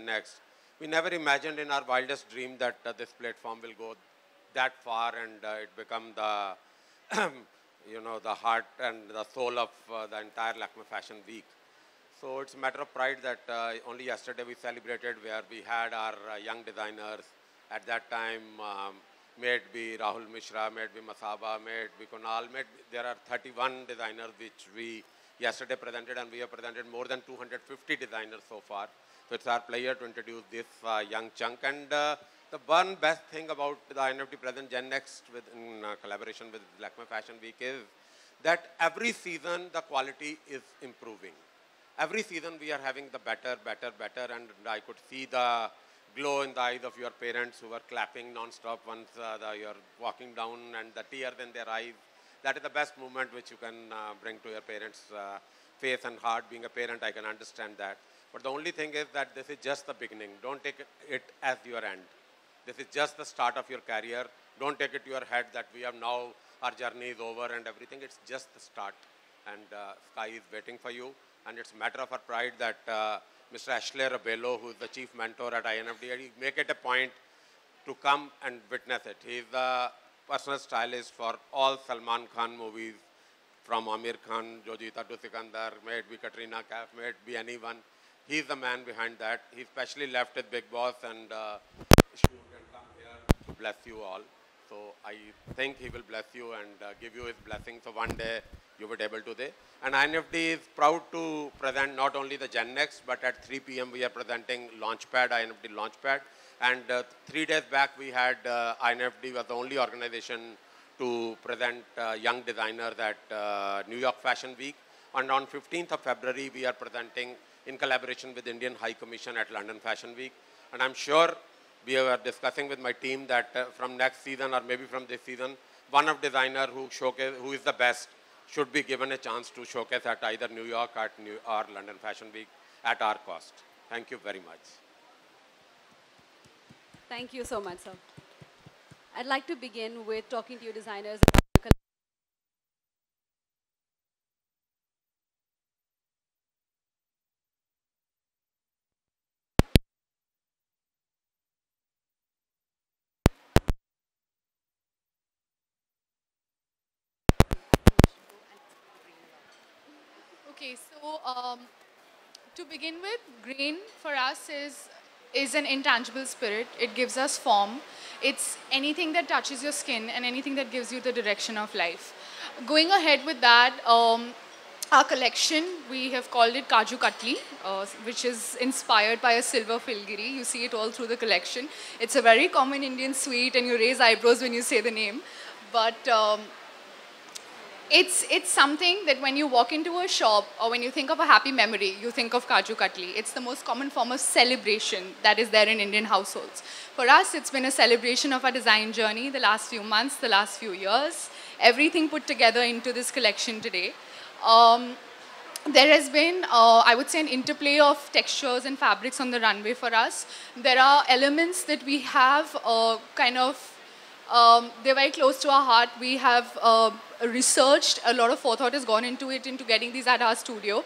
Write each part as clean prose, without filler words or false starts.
Gen Next. We never imagined in our wildest dream that this platform will go that far and it become the, the heart and the soul of the entire Lakme Fashion Week. So it's a matter of pride that only yesterday we celebrated where we had our young designers. At that time, may it be Rahul Mishra, may it be Masaba, may it be Kunal, there are 31 designers which we yesterday presented, and we have presented more than 250 designers so far. So it's our pleasure to introduce this young chunk. And the one best thing about the INFD present Gen Next in collaboration with Lakme Fashion Week is that every season the quality is improving. Every season we are having the better, and I could see the glow in the eyes of your parents who were clapping non-stop once you're walking down, and the tears in their eyes. That is the best moment which you can bring to your parents' face and heart. Being a parent, I can understand that. But the only thing is that this is just the beginning. Don't take it as your end. This is just the start of your career. Don't take it to your head that we have now, our journey is over and everything. It's just the start. And sky is waiting for you. And it's a matter of our pride that Mr. Ashley Rabello, who is the chief mentor at INFD, he make it a point to come and witness it. He is the personal stylist for all Salman Khan movies, from Amir Khan, Jo Jeeta to Sikandar, may it be Katrina Kaif, may it be anyone. He is the man behind that. He especially left with Big Boss and shoot and come here to bless you all. So I think he will bless you and give you his blessing. So one day you will be able to do. And INFD is proud to present not only the Gen Next, but at 3 p.m. we are presenting Launchpad, INFD Launchpad. And 3 days back we had INFD was the only organization to present young designers at New York Fashion Week. And on 15th of February we are presenting in collaboration with Indian High Commission at London Fashion Week. And I'm sure we are discussing with my team that from next season or maybe from this season, one of designer who is the best should be given a chance to showcase at either New York or London Fashion Week at our cost. Thank you very much. Thank you so much, sir. I'd like to begin with talking to you designers. Okay, so to begin with, green for us is an intangible spirit. It gives us form. It's anything that touches your skin and anything that gives you the direction of life. Going ahead with that, our collection, we have called it Kaju Katli, which is inspired by a silver filgiri. You see it all through the collection. It's a very common Indian sweet, and you raise eyebrows when you say the name. But it's something that when you walk into a shop or when you think of a happy memory, you think of Kaju Katli. It's the most common form of celebration that is there in Indian households. For us, it's been a celebration of our design journey the last few months, the last few years. Everything put together into this collection today. There has been, I would say, an interplay of textures and fabrics on the runway for us. There are elements that we have they're very close to our heart. We have researched, a lot of forethought has gone into it, into getting these at our studio.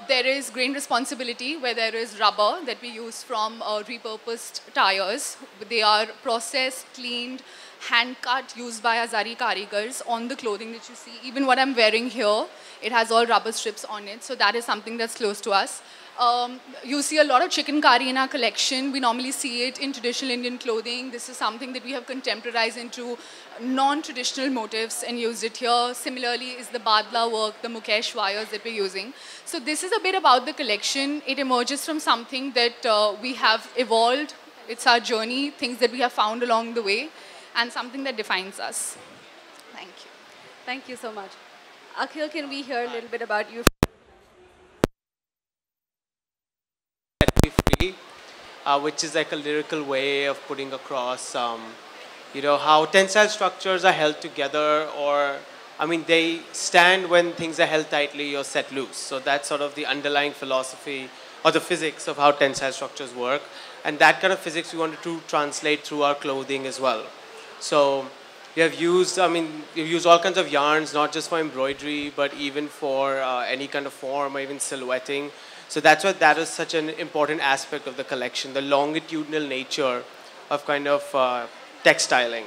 There is grain responsibility, where there is rubber that we use from repurposed tires. They are processed, cleaned, hand-cut, used by our Zari karigars on the clothing that you see. Even what I'm wearing here, it has all rubber strips on it. So that is something that's close to us. You see a lot of chicken curry in our collection. We normally see it in traditional Indian clothing. This is something that we have contemporized into non-traditional motifs and used it here. Similarly is the badla work, the Mukesh wires that we're using. So this is a bit about the collection. It emerges from something that we have evolved. It's our journey, things that we have found along the way, and something that defines us. Thank you. Thank you so much. Akhil, can we hear a little bit about you? Free, which is like a lyrical way of putting across, how tensile structures are held together, or, they stand when things are held tightly or set loose. So that's sort of the underlying philosophy or the physics of how tensile structures work. And that kind of physics we wanted to translate through our clothing as well. So we have used, we've used all kinds of yarns, not just for embroidery, but even for any kind of form or even silhouetting. So that's why that is such an important aspect of the collection, the longitudinal nature of kind of textiling.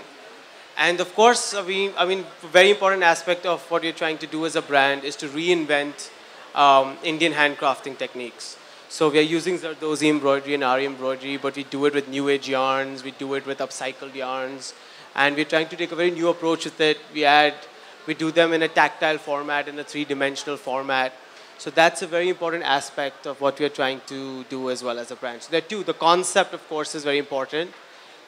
And of course, I mean, very important aspect of what you're trying to do as a brand is to reinvent Indian handcrafting techniques. So we are using Zardozi embroidery and Ari embroidery, but we do it with new age yarns, we do it with upcycled yarns, and we're trying to take a very new approach with it. We do them in a tactile format, in a three-dimensional format. So that's a very important aspect of what we're trying to do as well as a brand. So there are two. The concept, of course, is very important,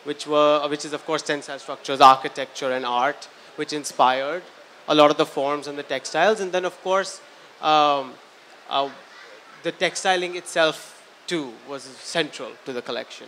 which is, of course, tensile structures, architecture, and art, which inspired a lot of the forms and the textiles. And then, of course, the textiling itself, too, was central to the collection.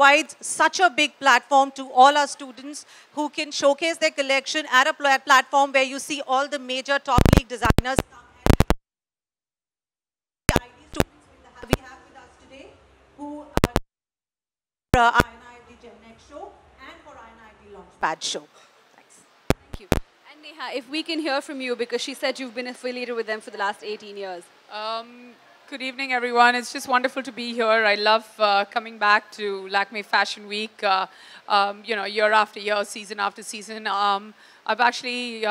provides such a big platform to all our students who can showcase their collection at a platform where you see all the major top league designers come and ID students we have with us today who are INIFD Gen Next show and for INIFD Launchpad show. Thanks. Thank you. And Neha, if we can hear from you, because she said you've been affiliated with them for the last 18 years. Good evening, everyone. It's just wonderful to be here. I love coming back to Lakme Fashion Week, you know, year after year, season after season. I've actually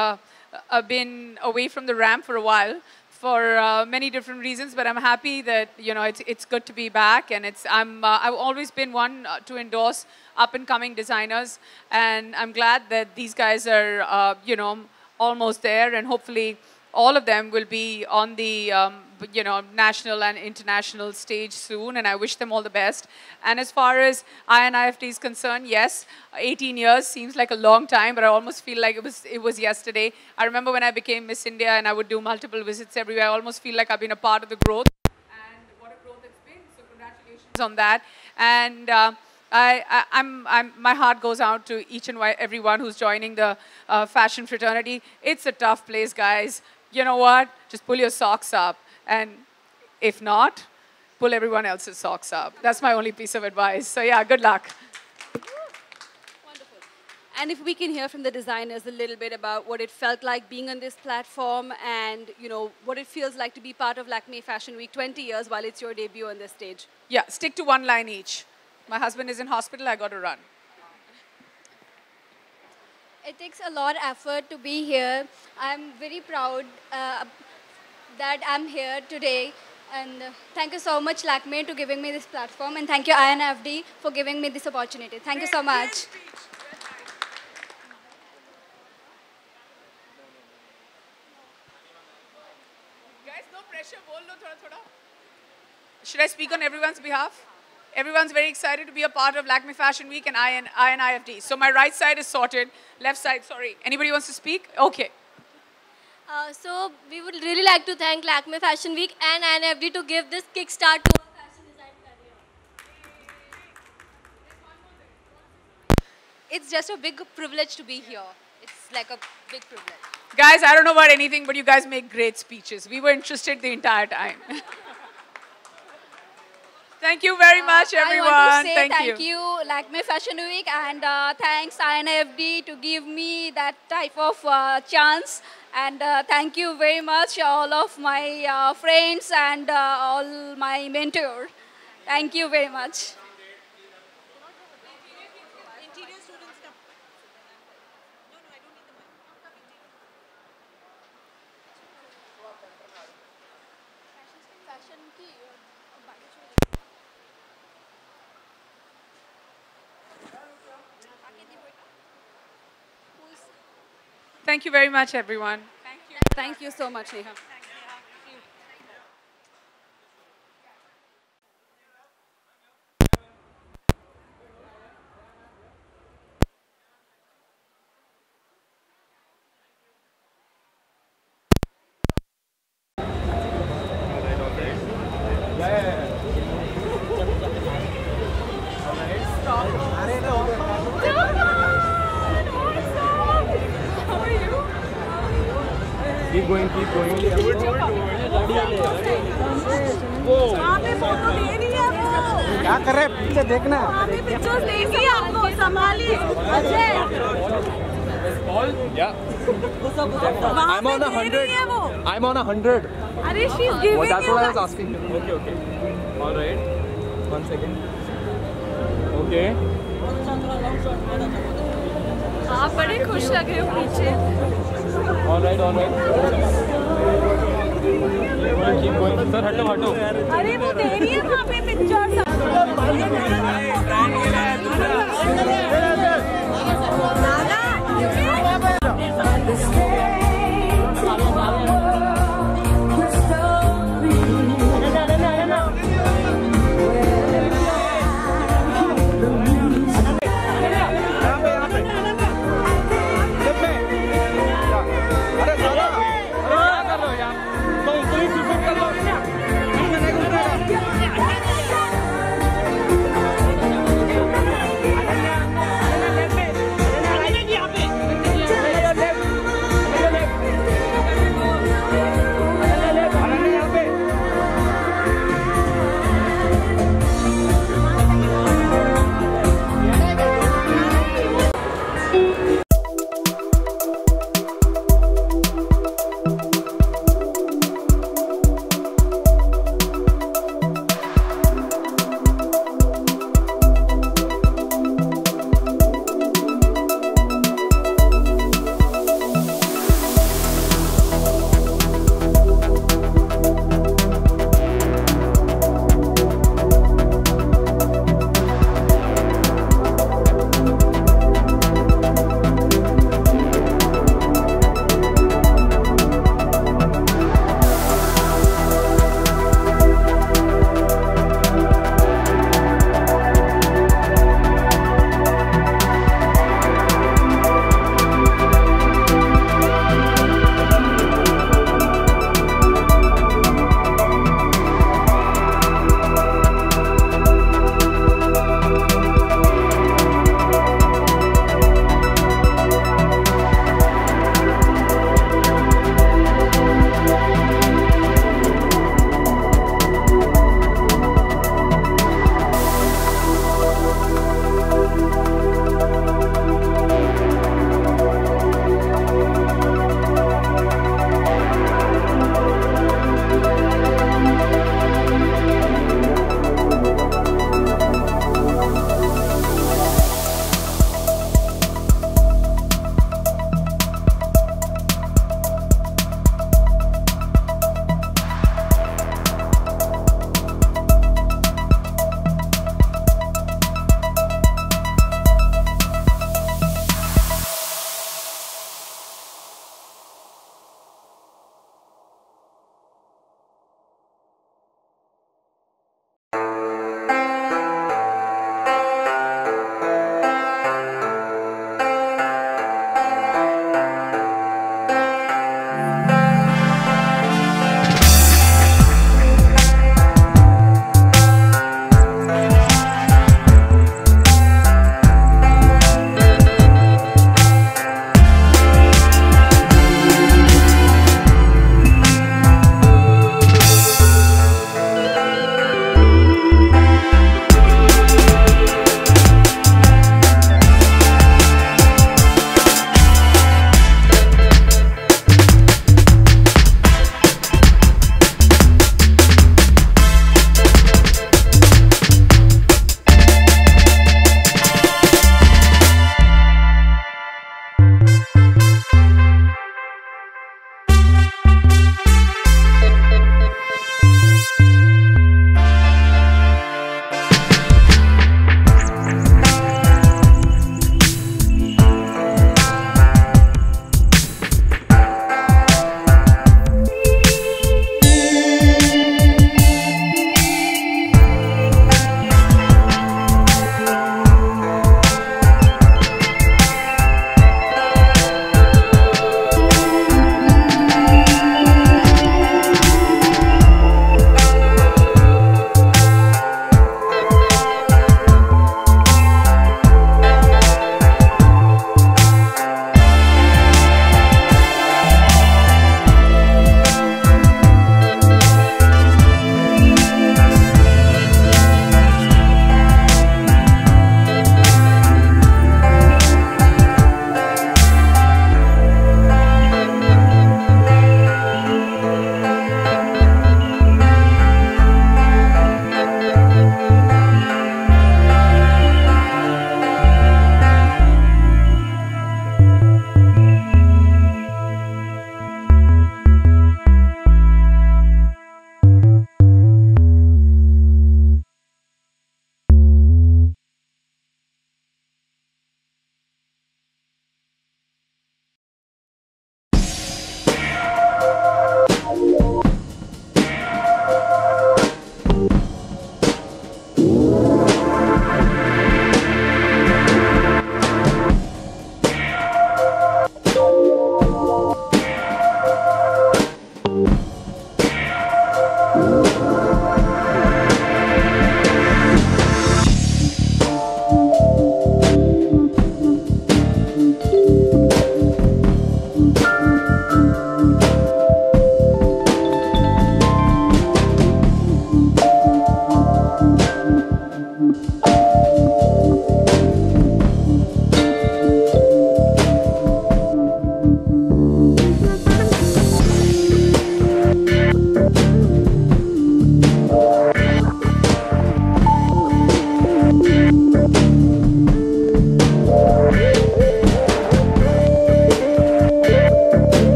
been away from the ramp for a while for many different reasons, but I'm happy that, you know, it's good to be back. And I've always been one to endorse up-and-coming designers, and I'm glad that these guys are, you know, almost there, and hopefully all of them will be on the, you know, national and international stage soon, and I wish them all the best. And as far as INIFT is concerned, yes, 18 years seems like a long time, but I almost feel like it was yesterday. I remember when I became Miss India and I would do multiple visits everywhere, I almost feel like I've been a part of the growth, and what a growth it's been, so congratulations on that. And my heart goes out to each and everyone who's joining the fashion fraternity. It's a tough place, guys. You know what? Just pull your socks up. And if not, pull everyone else's socks up. That's my only piece of advice. So yeah, good luck. Wonderful. And if we can hear from the designers a little bit about what it felt like being on this platform and, you know, what it feels like to be part of Lakme Fashion Week 20 years while it's your debut on this stage. Yeah, stick to one line each. My husband is in hospital, I got to run. It takes a lot of effort to be here. I'm very proud that I'm here today. And thank you so much, Lakme, to giving me this platform. And thank you, INFD, for giving me this opportunity. Thank you so much. Guys, no pressure. Bol lo thoda thoda. Should I speak on everyone's behalf? Everyone's very excited to be a part of Lakme Fashion Week and INIFD. So my right side is sorted. Left side, sorry. Anybody wants to speak? Okay. So we would really like to thank Lakme Fashion Week and INFD to give this kickstart to our fashion design career. It's just a big privilege to be here. It's like a big privilege. Guys, I don't know about anything, but you guys make great speeches. We were interested the entire time. Thank you very much, everyone. I want to say thank you, Lakme Fashion Week, and thanks INFD to give me that type of chance. And thank you very much, all of my friends and all my mentors. Thank you very much. Thank you very much, everyone. Thank you. Thank you so much, Neha. Keep going, keep going. क्या कर रहे हैं पीछे देखना Yeah. I'm on 100. I'm on 100. Well, that's what I was asking. Okay, okay. All right. 1 second. Okay. आप बड़े खुश लग रहे हो पीछे. All right, all right. Keep going. Sir, हटो हटो. अरे वो दे रही है वहाँ पे पिक्चर.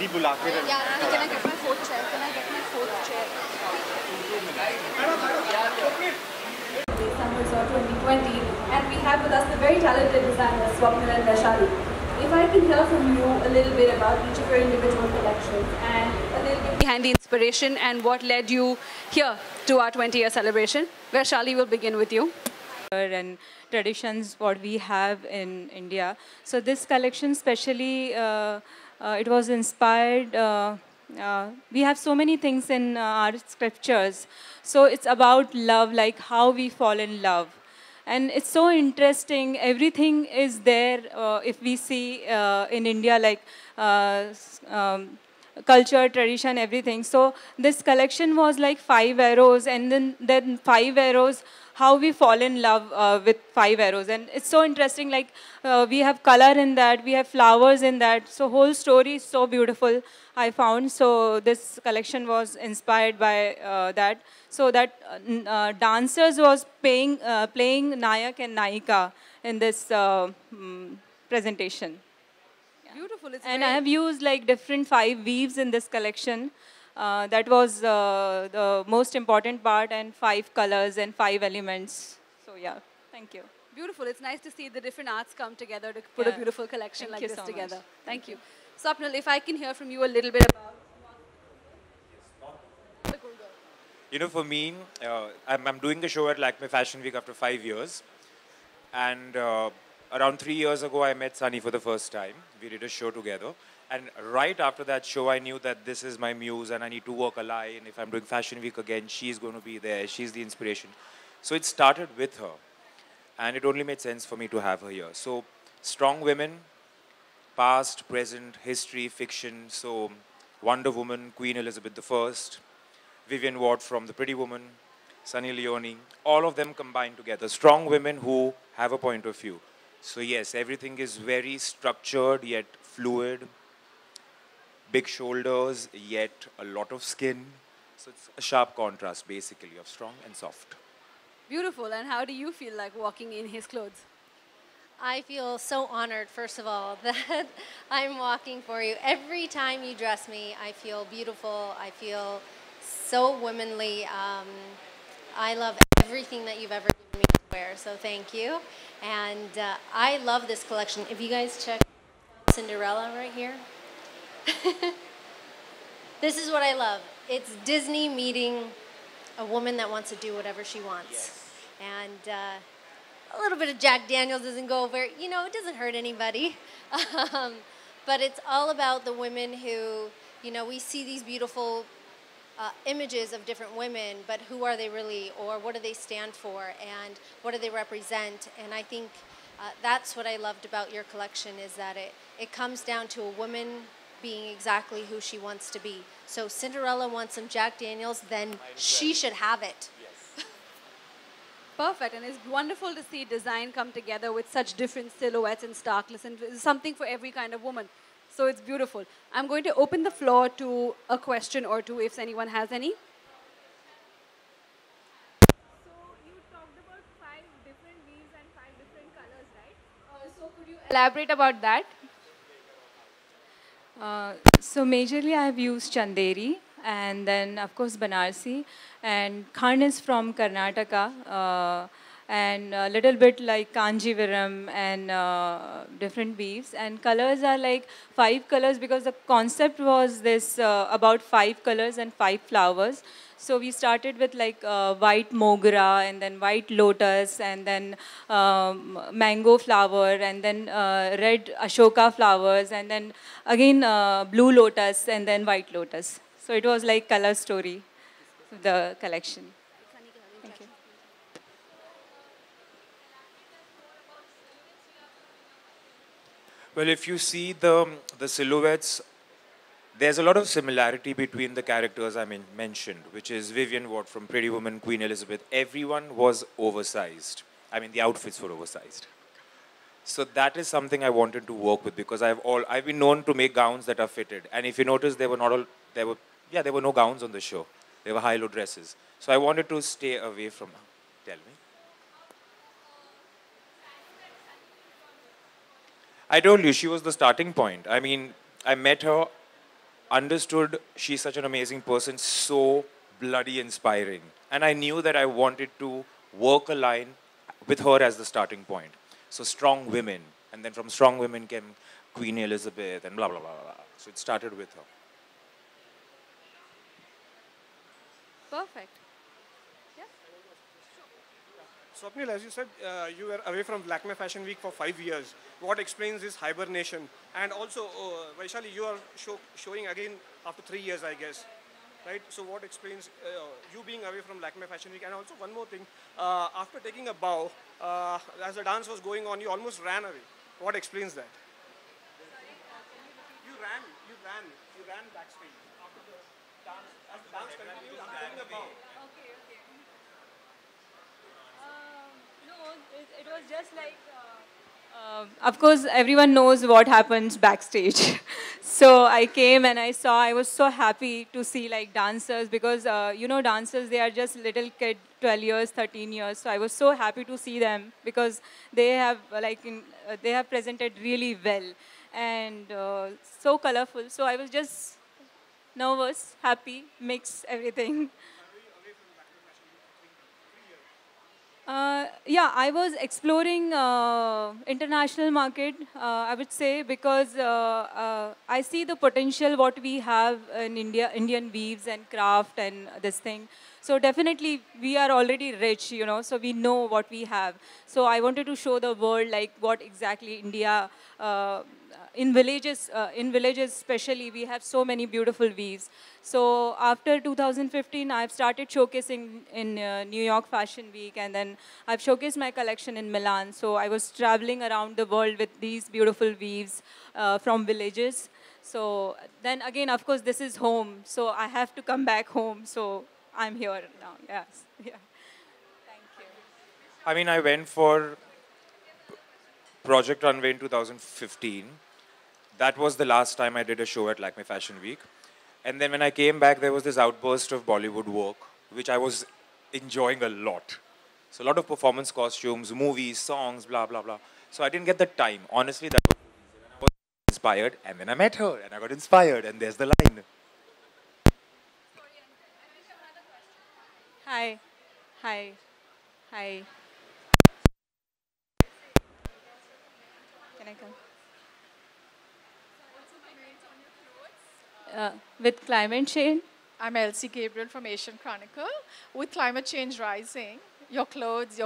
जल्दी बुला के Can I get my fourth chair? Can I get my fourth chair? Summer 2020, and we have with us the very talented designers Swapnil and Vaishali. If I can hear from you a little bit about each of your individual collections and a little bit behind the inspiration and what led you here to our 20-year celebration. Vaishali, will begin with you. And traditions what we have in India. So this collection especially, it was inspired, we have so many things in our scriptures. So it's about love, like how we fall in love. And it's so interesting, everything is there if we see in India, like culture, tradition, everything. So this collection was like 5 arrows, and then 5 arrows, how we fall in love with 5 arrows. And it's so interesting, like we have color in that, we have flowers in that. So whole story is so beautiful, I found. So this collection was inspired by that. So that dancers was playing Nayak and Nayika in this presentation. Beautiful. It's and I have used like different 5 weaves in this collection. That was the most important part, and 5 colors and 5 elements. So yeah, thank you. Beautiful. It's nice to see the different arts come together to put a beautiful collection like this together. Thank you. Swapnil, if I can hear from you a little bit about... You know, for me, I'm doing the show at Lakme Fashion Week after 5 years. And around 3 years ago, I met Sunny for the first time. We did a show together. And right after that show, I knew that this is my muse and I need to walk a line. If I'm doing Fashion Week again, she's going to be there. She's the inspiration. So it started with her. And it only made sense for me to have her here. So strong women, past, present, history, fiction. So Wonder Woman, Queen Elizabeth I, Vivienne Ward from The Pretty Woman, Sunny Leone, all of them combined together. Strong women who have a point of view. So yes, everything is very structured yet fluid. Big shoulders, yet a lot of skin. So it's a sharp contrast, basically, of strong and soft. Beautiful. And how do you feel like walking in his clothes? I feel so honored, first of all, that I'm walking for you. Every time you dress me, I feel beautiful. I feel so womanly. I love everything that you've ever given me to wear, so thank you. And I love this collection. If you guys check Cinderella right here, this is what I love. It's Disney meeting a woman that wants to do whatever she wants. Yes. And a little bit of Jack Daniels doesn't go over, you know, it doesn't hurt anybody. But it's all about the women who, you know, we see these beautiful images of different women, but who are they really, or what do they stand for, and what do they represent? And I think that's what I loved about your collection, is that it comes down to a woman being exactly who she wants to be. So Cinderella wants some Jack Daniels, then she should have it. Yes. Perfect. And it's wonderful to see design come together with such different silhouettes and starkness, and something for every kind of woman. So it's beautiful. I'm going to open the floor to a question or two if anyone has any. So you talked about 5 different weaves and 5 different colors, right? So could you elaborate about that? So majorly I have used Chanderi, and then of course Banarsi, and Khan is from Karnataka, and a little bit like Kanjivaram and different weaves. And colors are like 5 colors, because the concept was this about 5 colors and 5 flowers. So we started with like white mogra, and then white lotus, and then mango flower, and then red ashoka flowers, and then again blue lotus, and then white lotus. So it was like color story, the collection. Thank you. Well, if you see the silhouettes, there's a lot of similarity between the characters I mentioned, which is Vivienne Ward from Pretty Woman, Queen Elizabeth. Everyone was oversized. I mean, the outfits were oversized. So that is something I wanted to work with, because I've been known to make gowns that are fitted. And if you notice, there were no gowns on the show. They were high-low dresses. So I wanted to stay away from. Tell me. I told you, she was the starting point. I mean, I met her understood she's such an amazing person, so bloody inspiring. And I knew that I wanted to work a line with her as the starting point. So strong women. And then from strong women came Queen Elizabeth and blah, blah, blah, blah. So it started with her. Perfect. Swapnil, as you said, you were away from Lakme Fashion Week for 5 years. What explains this hibernation? And also, Vaishali, you are showing again after 3 years, I guess. Right? So what explains you being away from Lakme Fashion Week? And also one more thing, after taking a bow, as the dance was going on, you almost ran away. What explains that? You ran backstage after the dance. As the dance continued, after taking a bow. It was just like, of course, everyone knows what happens backstage. So I came and I was so happy to see like dancers because, dancers, they are just little kid, 12 years, 13 years. So I was so happy to see them because they have they have presented really well and so colorful. So I was just nervous, happy, mix everything. Yeah, I was exploring international market, I would say, because I see the potential what we have in India, Indian weaves and craft and this thing. So definitely we are already rich, so we know what we have. So I wanted to show the world like what exactly India, in villages especially, we have so many beautiful weaves. So after 2015, I've started showcasing in New York Fashion Week, and then I've showcased my collection in Milan. So I was traveling around the world with these beautiful weaves from villages. So then again, of course, this is home. So I have to come back home. So I'm here now. Yes. Yeah. Thank you. I mean, I went for Project Runway in 2015. That was the last time I did a show at Lakme Fashion Week. And then when I came back, there was this outburst of Bollywood work, which I was enjoying a lot. So a lot of performance costumes, movies, songs, blah, blah, blah. So I didn't get the time. Honestly, that was the reason. I was inspired, and then I met her, and I got inspired, and there's the line. Hi. Hi. Hi. Can I come? With climate change? I'm Elsie Gabriel from Asian Chronicle. With climate change rising, your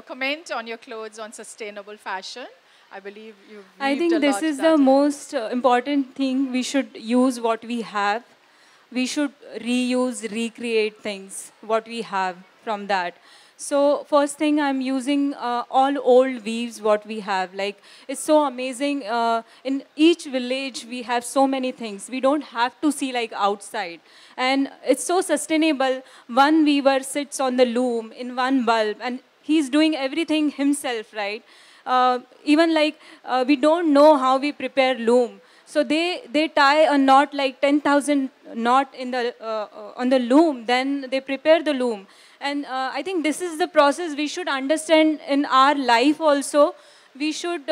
comment on your clothes on sustainable fashion, I believe you've I think this is the most important thing. We should use what we have. We should reuse, recreate things, what we have from that. So first thing, I'm using all old weaves what we have. Like, it's so amazing. In each village, we have so many things. We don't have to see like outside. And it's so sustainable. One weaver sits on the loom in one bulb, and he's doing everything himself, right? Even like, we don't know how we prepare loom. So they tie a knot, like 10,000 knot in the, on the loom. Then they prepare the loom. And I think this is the process we should understand in our life also. We should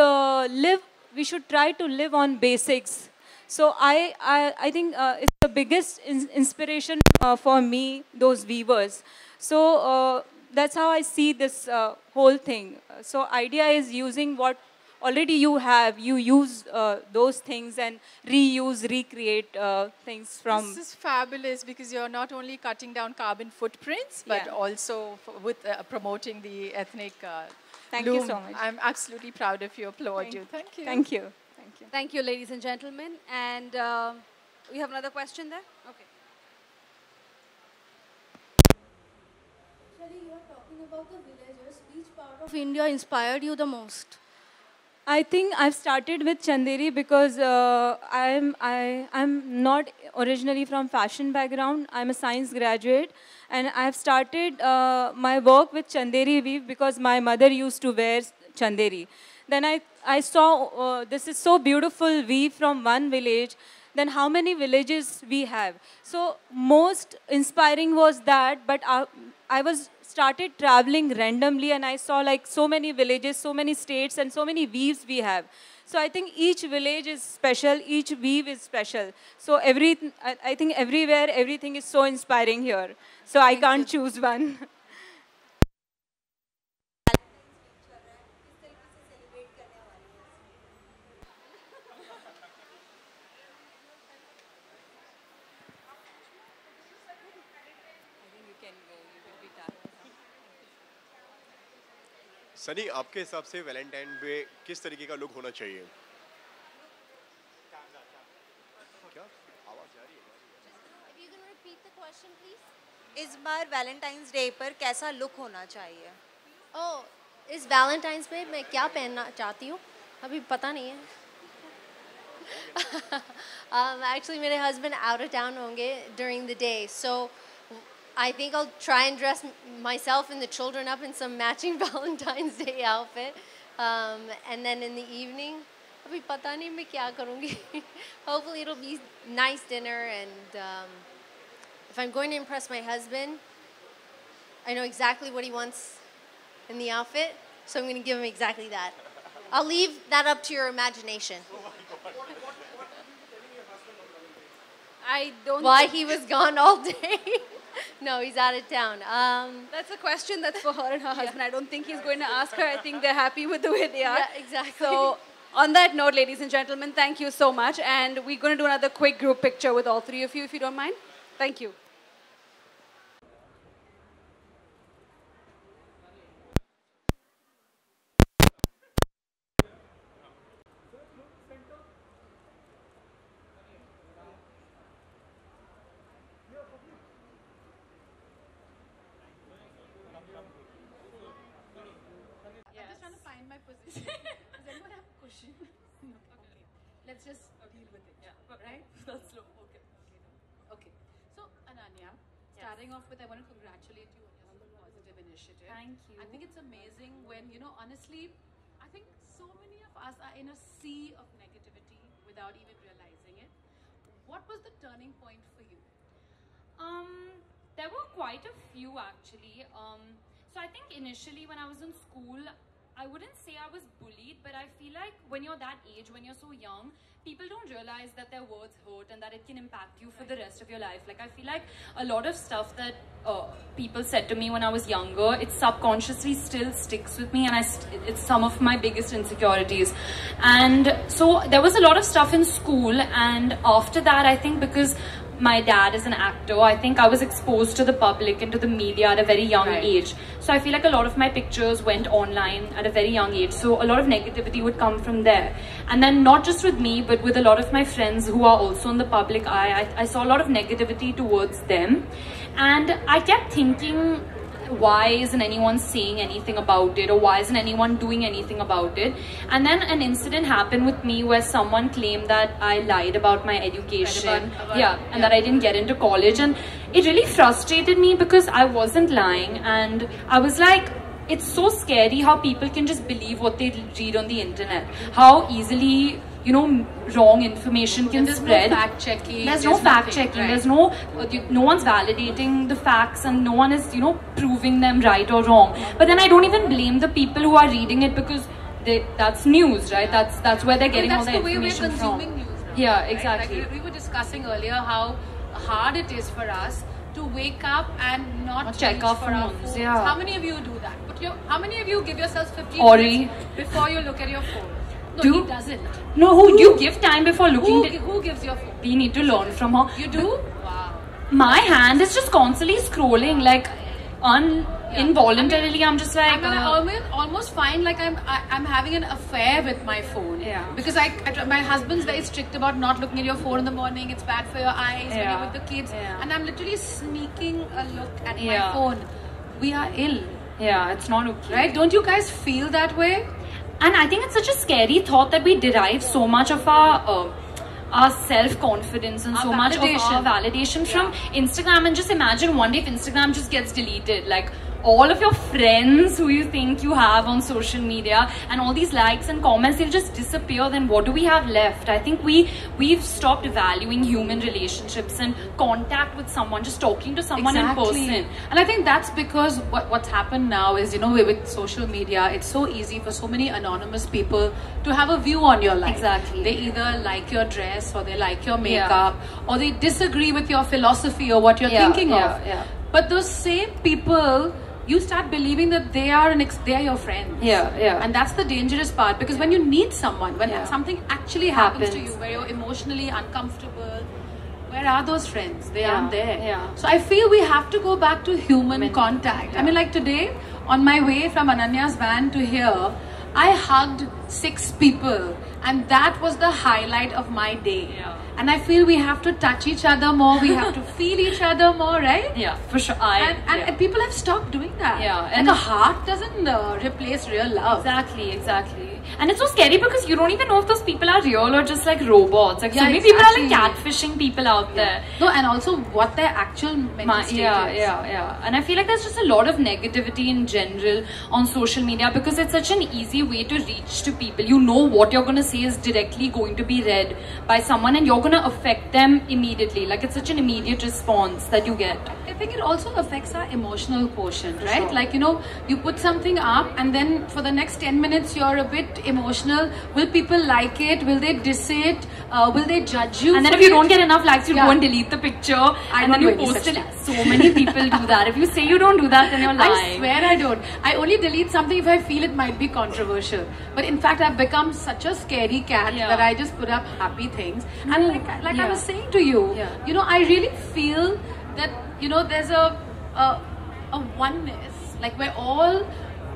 we should try to live on basics. So I think it's the biggest inspiration for me, those weavers. So that's how I see this whole thing. So idea is using what already you have, you use those things and reuse, recreate things from... This is fabulous because you're not only cutting down carbon footprints, but also with promoting the ethnic Thank loom. you so much. I'm absolutely proud of you, applaud you. Thank you. Thank you. Thank you. Thank you, ladies and gentlemen. And we have another question there? Okay. Actually, you are talking about the villagers. Which part of India inspired you the most? I think I've started with Chanderi because I'm not originally from fashion background. I'm a science graduate, and I've started my work with Chanderi weave because my mother used to wear Chanderi. Then I saw this is so beautiful weave from one village. Then how many villages we have? So most inspiring was that, but I was started traveling randomly, and I saw like so many villages, so many states, and so many weaves we have. So I think each village is special, each weave is special. So I think everywhere, everything is so inspiring here. So I can't choose one. Sunny, आपके हिसाब से Valentine day किस तरीके का look होना चाहिए? क्या आवाज जा रही है? If you can repeat the question, please. इस बार वैलेंटाइंस डे पर कैसा लुक होना चाहिए? Oh, इस वैलेंटाइंस पे मैं क्या पहनना चाहती हूँ अभी पता नहीं है. Actually, मेरे husband out of town होंगे during the day, so I think I'll try and dress myself and the children up in some matching Valentine's Day outfit. And then in the evening, abhi pata nahi main kya karungi. Hopefully it'll be nice dinner, and if I'm going to impress my husband, I know exactly what he wants in the outfit, so I'm going to give him exactly that. I'll leave that up to your imagination. I don't. Why he was gone all day? No, he's out of town. That's a question that's for her and her husband. I don't think he's going to ask her. I think they're happy with the way they are. Yeah, exactly. So, on that note, ladies and gentlemen, thank you so much. And we're going to do another quick group picture with all three of you, if you don't mind. Thank you. Let's just deal with it. Yeah. Right? That's slow. Okay. Okay. So, Ananya, starting off with, I want to congratulate you on your positive initiative. Thank you. I think it's amazing when, honestly, I think so many of us are in a sea of negativity without even realizing it. What was the turning point for you? There were quite a few actually. So I think initially when I was in school, I wouldn't say I was bullied, but I feel like when you're that age, when you're so young, people don't realize that their words hurt and that it can impact you for the rest of your life. Like I feel like a lot of stuff that people said to me when I was younger, it subconsciously still sticks with me, and it's some of my biggest insecurities. And so there was a lot of stuff in school, and after that I think because my dad is an actor, I think I was exposed to the public and to the media at a very young age. So I feel like a lot of my pictures went online at a very young age. So a lot of negativity would come from there. And then not just with me, but with a lot of my friends who are also in the public eye, I saw a lot of negativity towards them. And I kept thinking, why isn't anyone saying anything about it, or why isn't anyone doing anything about it? And then an incident happened with me where someone claimed that I lied about my education, and that I didn't get into college, and it really frustrated me because I wasn't lying, and I was like, it's so scary how people can just believe what they read on the internet, how easily wrong information can spread. There's no fact-checking. There's no fact-checking. There's no one's validating the facts, and no one is, proving them right or wrong. But then I don't even blame the people who are reading it, because that's news, right? That's where they're getting all the information from. That's the way we're consuming news now. Yeah, right? exactly. Like we were discussing earlier how hard it is for us to wake up and not check our phones. phones. Yeah. How many of you do that? How many of you give yourselves 15 minutes before you look at your phone? No, he doesn't. No, who you give time before looking? Who gives your phone? We need to learn from her. You do? Wow. My hand is just constantly scrolling, like involuntarily. I'm just like. I almost find like I'm having an affair with my phone. Yeah. Because my husband's very strict about not looking at your phone in the morning. It's bad for your eyes when you're with the kids. Yeah. And I'm literally sneaking a look at my phone. We are ill. Yeah, it's not okay. Right? Don't you guys feel that way? And I think it's such a scary thought that we derive so much of our self-confidence and so much of our validation from Instagram. And just imagine one day if Instagram just gets deleted, like all of your friends who you think you have on social media, and all these likes and comments, they'll just disappear. Then what do we have left? I think we've stopped valuing human relationships and contact with someone, just talking to someone in person. And I think that's because what's happened now is, you know, with social media, it's so easy for so many anonymous people to have a view on your life. Exactly. They either like your dress, or they like your makeup, or they disagree with your philosophy or what you're thinking of. But those same people, you start believing that they are your friends. And that's the dangerous part, because when you need someone, when something actually happens to you, where you're emotionally uncomfortable, where are those friends? They aren't there. So I feel we have to go back to human contact. I mean, like today, on my way from Ananya's van to here, I hugged 6 people, and that was the highlight of my day. And I feel we have to touch each other more, we have to feel each other more, right? Yeah, for sure. And people have stopped doing that. Like a heart doesn't replace real love. Exactly. And it's so scary because you don't even know if those people are real or just like robots. Like so many people are like catfishing people out there. No, and also what their actual mental state is. And I feel like there's just a lot of negativity in general on social media, because it's such an easy way to reach to people. You know what you're going to say is directly going to be read by someone, and you're going to affect them immediately. Like it's such an immediate response that you get. I think it also affects our emotional quotient, right? Like, you know, you put something up and then for the next 10 minutes you're a bit emotional. Will people like it? Will they diss it? Will they judge you? And then if you don't get enough likes, you go and delete the picture, and then you post it. So many people do that. If you say you don't do that, then you're lying. I swear I don't. I only delete something if I feel it might be controversial. But in fact, I've become such a scaredy cat that I just put up happy things. And like I was saying to you, you know, I really feel that, you know, there's a oneness. Like we're all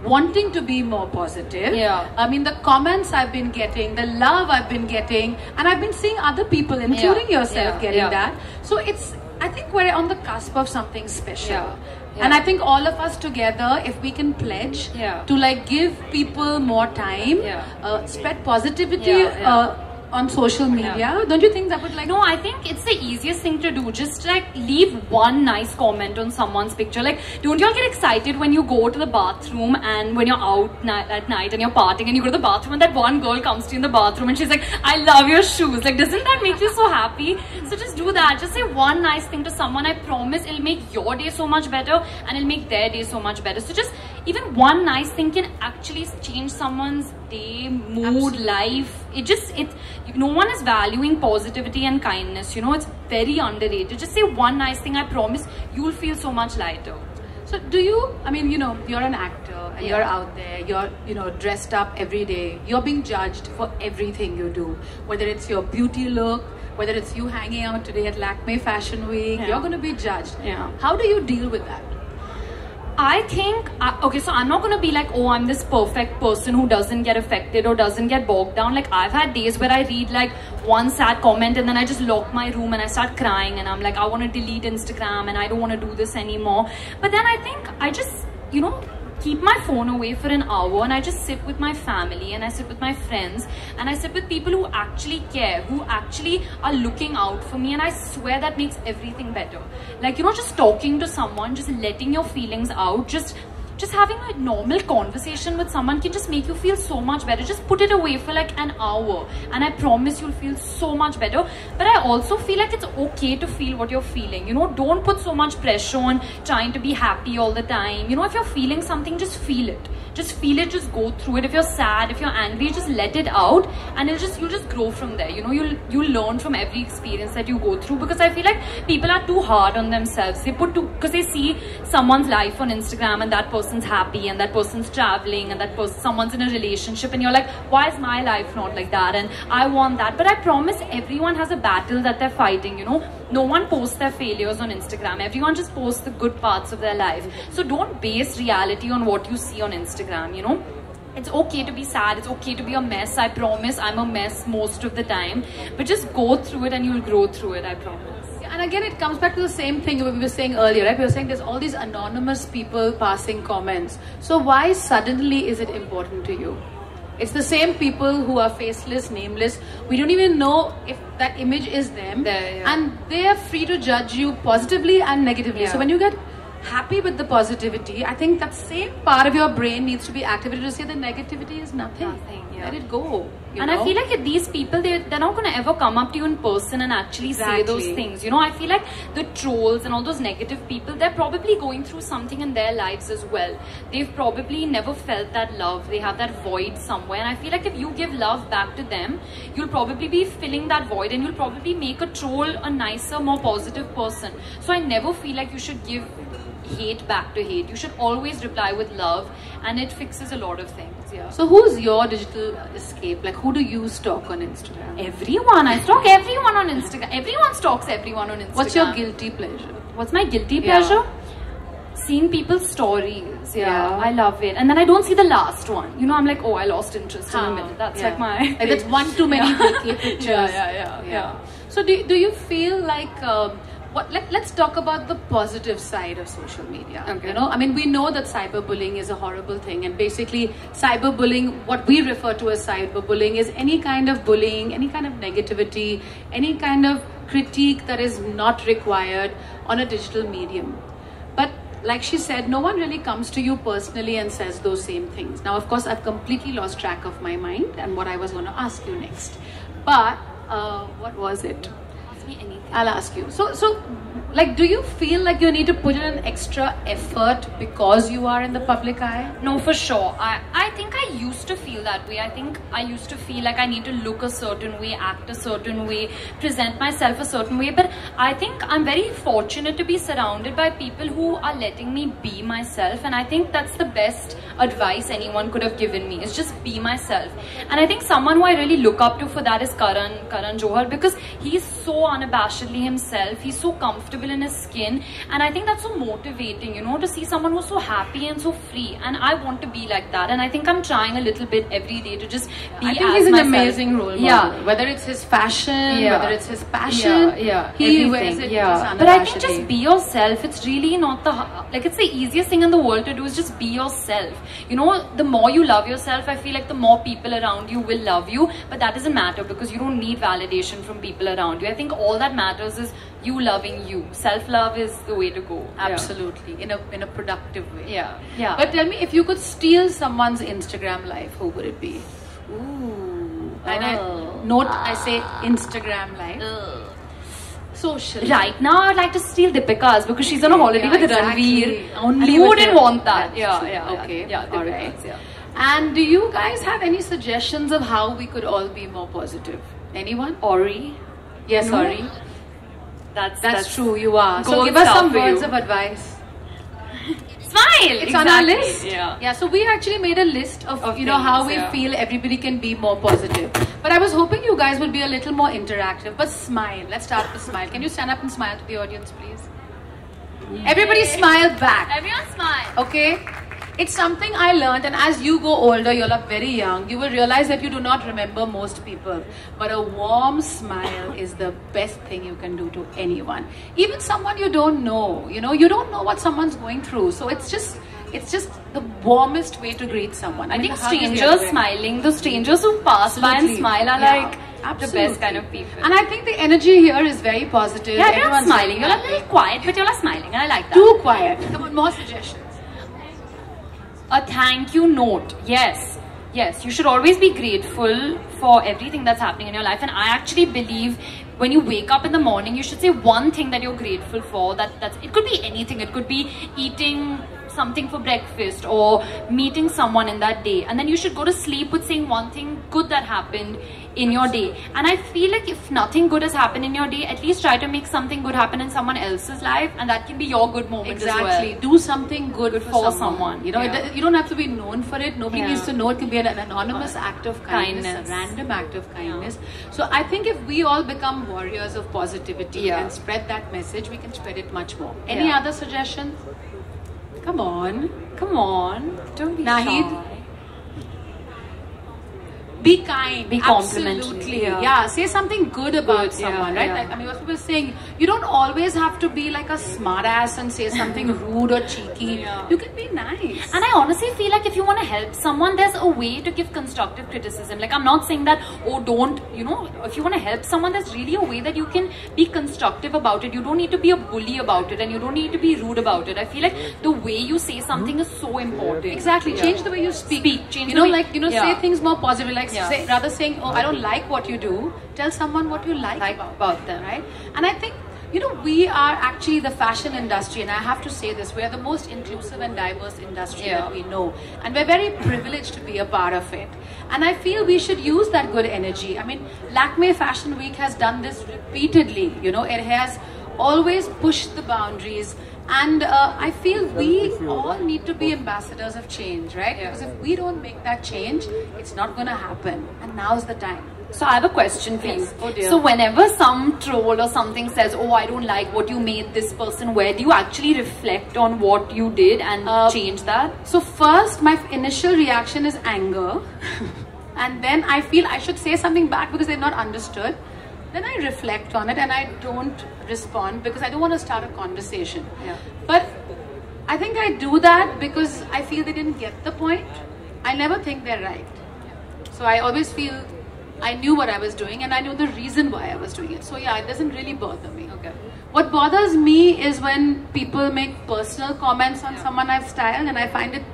wanting to be more positive. I mean, the comments I've been getting, the love I've been getting, and I've been seeing other people, including yourself, getting that. So I think we're on the cusp of something special. And I think all of us together, if we can pledge to like give people more time, spread positivity on social media, don't you think that would like... No, I think it's the easiest thing to do. Just like leave one nice comment on someone's picture. Like, don't you all get excited when you go to the bathroom and when you're out at night and you're partying and you go to the bathroom and that one girl comes to you in the bathroom and she's like, I love your shoes. Like, doesn't that make you so happy? So just do that. Just say one nice thing to someone. I promise it'll make your day so much better and it'll make their day so much better. So just even one nice thing can actually change someone's day, mood, life. No one is valuing positivity and kindness, you know, it's very underrated. Just say one nice thing, I promise you'll feel so much lighter. So do you, I mean, you know, you're an actor and you're out there, you're, you know, dressed up every day, you're being judged for everything you do, whether it's your beauty look, whether it's you hanging out today at Lakme Fashion Week, you're going to be judged. How do you deal with that? I think, okay, so I'm not going to be like, oh, I'm this perfect person who doesn't get affected or doesn't get bogged down. Like, I've had days where I read like one sad comment and then I just lock my room and I start crying and I'm like, I want to delete Instagram and I don't want to do this anymore. But then I think I just, you know, keep my phone away for an hour and I just sit with my family and I sit with my friends and I sit with people who actually care, who actually are looking out for me, and I swear that makes everything better. Like, you know, just talking to someone, just letting your feelings out, just having a normal conversation with someone can just make you feel so much better. Just put it away for like an hour and I promise you'll feel so much better. But I also feel like it's okay to feel what you're feeling. You know, don't put so much pressure on trying to be happy all the time. You know, if you're feeling something, just feel it. Just feel it, just go through it. If you're sad, if you're angry, just let it out and you'll just grow from there. You know, you'll learn from every experience that you go through, because I feel like people are too hard on themselves. Because they see someone's life on Instagram and that person's happy and that person's traveling and that someone's in a relationship and you're like, why is my life not like that? And I want that. But I promise everyone has a battle that they're fighting, you know. No one posts their failures on Instagram. Everyone just posts the good parts of their life. So don't base reality on what you see on Instagram, you know. It's okay to be sad. It's okay to be a mess. I promise I'm a mess most of the time. But just go through it and you'll grow through it, I promise. And again, it comes back to the same thing we were saying earlier, right? We were saying there's all these anonymous people passing comments. So why suddenly is it important to you? It's the same people who are faceless, nameless. We don't even know if that image is them. And they are free to judge you positively and negatively. So when you get happy with the positivity, I think that same part of your brain needs to be activated to say the negativity is nothing. Let it go. And I feel like if these people, they're not going to ever come up to you in person and actually say those things. You know, I feel like the trolls and all those negative people, they're probably going through something in their lives as well. They've probably never felt that love. They have that void somewhere. And I feel like if you give love back to them, you'll probably be filling that void and you'll probably make a troll a nicer, more positive person. So I never feel like you should give hate back to hate. You should always reply with love, and it fixes a lot of things. Yeah. So who's your digital escape? Like, who do you stalk on Instagram? Everyone. I stalk everyone on Instagram. Everyone stalks everyone on Instagram. What's your guilty pleasure? What's my guilty pleasure? Seeing people's stories. Yeah, I love it. And then I don't see the last one. You know, I'm like, oh, I lost interest in a minute. That's like my... Like, that's one too many pictures. Yeah. So do you feel like... let's talk about the positive side of social media. Okay. You know, I mean, we know that cyberbullying is a horrible thing, and basically cyberbullying, what we refer to as cyberbullying, is any kind of bullying, any kind of negativity, any kind of critique that is not required on a digital medium. But like she said, no one really comes to you personally and says those same things. Now, of course, I've completely lost track of my mind and what I was going to ask you next. But what was it? Me anything. I'll ask you. So, like, do you feel like you need to put in an extra effort because you are in the public eye? No, for sure. I think I used to feel that way. I think I used to feel like I need to look a certain way, act a certain way, present myself a certain way. But I think I'm very fortunate to be surrounded by people who are letting me be myself. And I think that's the best advice anyone could have given me, is just be myself. And I think someone who I really look up to for that is Karan Johar, because he's so unabashedly himself. He's so comfortable in his skin, and I think that's so motivating, you know, to see someone who's so happy and so free. And I want to be like that, and I think I'm trying a little bit every day to just be as myself. I think he's an amazing role model. Whether it's his fashion, whether it's his passion, he wears it just unabashedly. But I think just be yourself. It's really not it's the easiest thing in the world to do, is just be yourself. You know, the more you love yourself, I feel like the more people around you will love you. But that doesn't matter, because you don't need validation from people around you. I think all that matters is you loving you. Self-love is the way to go. Absolutely. In a productive way. Yeah. But tell me, if you could steal someone's Instagram life, who would it be? Ooh. And I say Instagram life. Social. Right now, I'd like to steal Deepika's, because she's on a holiday with Ranveer. Only who wouldn't want that? Okay. Yeah, all right. And do you guys have any suggestions of how we could all be more positive? Anyone? Ori. Yes, Ori. That's true, you are. So Gold give us some star for words you. of advice. Smile! It's on our list. Yeah, so we actually made a list of how we feel everybody can be more positive. But I was hoping you guys would be a little more interactive. But smile. Let's start with smile. Can you stand up and smile to the audience, please? Everybody smile back. Everyone smile. Okay? It's something I learned, and as you go older, you're very young, you will realize that you do not remember most people. But a warm smile is the best thing you can do to anyone. Even someone you don't know. You know, you don't know what someone's going through. So it's just the warmest way to greet someone. I think strangers smiling, the strangers who pass by and smile are like the best kind of people. And I think the energy here is very positive. Yeah, everyone's smiling. You're a little quiet, but you're smiling, and I like that. Too quiet. Come on, more suggestions. A thank you note. Yes, you should always be grateful for everything that's happening in your life. And I actually believe when you wake up in the morning, you should say one thing that you're grateful for. It could be anything. It could be eating something for breakfast or meeting someone in that day. And then you should go to sleep with saying one thing good that happened in your day. And I feel like if nothing good has happened in your day, at least try to make something good happen in someone else's life, and that can be your good moment as well. Do something good for someone. You know, Yeah. you don't have to be known for it. Nobody needs to know. It can be an anonymous act of kindness, a random act of kindness. So I think if we all become warriors of positivity and spread that message, we can spread it much more. Any other suggestions? Come on. Don't be Nahid? shy. be kind, be complimentary. absolutely, yeah. Say something good about someone, right? yeah. Like, I mean, what people are saying, you don't always have to be like a smartass and say something rude or cheeky. You can be nice. And I honestly feel like if you want to help someone, there's a way to give constructive criticism. Like, I'm not saying that, oh, don't, you know, if you want to help someone, there's really a way that you can be constructive about it. You don't need to be a bully about it, and you don't need to be rude about it. I feel like the way you say something is so important. Exactly. Change the way you speak. Change you know, the way, like, you know, say things more positive. Like, say, rather saying, oh, I don't like what you do, tell someone what you like about them, right? And I think, you know, we are actually the fashion industry, and I have to say this, we are the most inclusive and diverse industry that we know. And we're very privileged to be a part of it. And I feel we should use that good energy. I mean, Lakme Fashion Week has done this repeatedly. You know, it has always pushed the boundaries. And I feel we all need to be ambassadors of change, right? Because if we don't make that change, it's not going to happen. And now's the time. So I have a question for you. Oh dear. So whenever some troll or something says, oh, I don't like what you made this person wear, do you actually reflect on what you did and change that? So first, my initial reaction is anger. And then I feel I should say something back because they're not understood. Then I reflect on it and I don't respond because I don't want to start a conversation. But I think I do that because I feel they didn't get the point. I never think they're right. So I always feel I knew what I was doing and I knew the reason why I was doing it. So yeah, it doesn't really bother me. What bothers me is when people make personal comments on someone I've styled, and I find it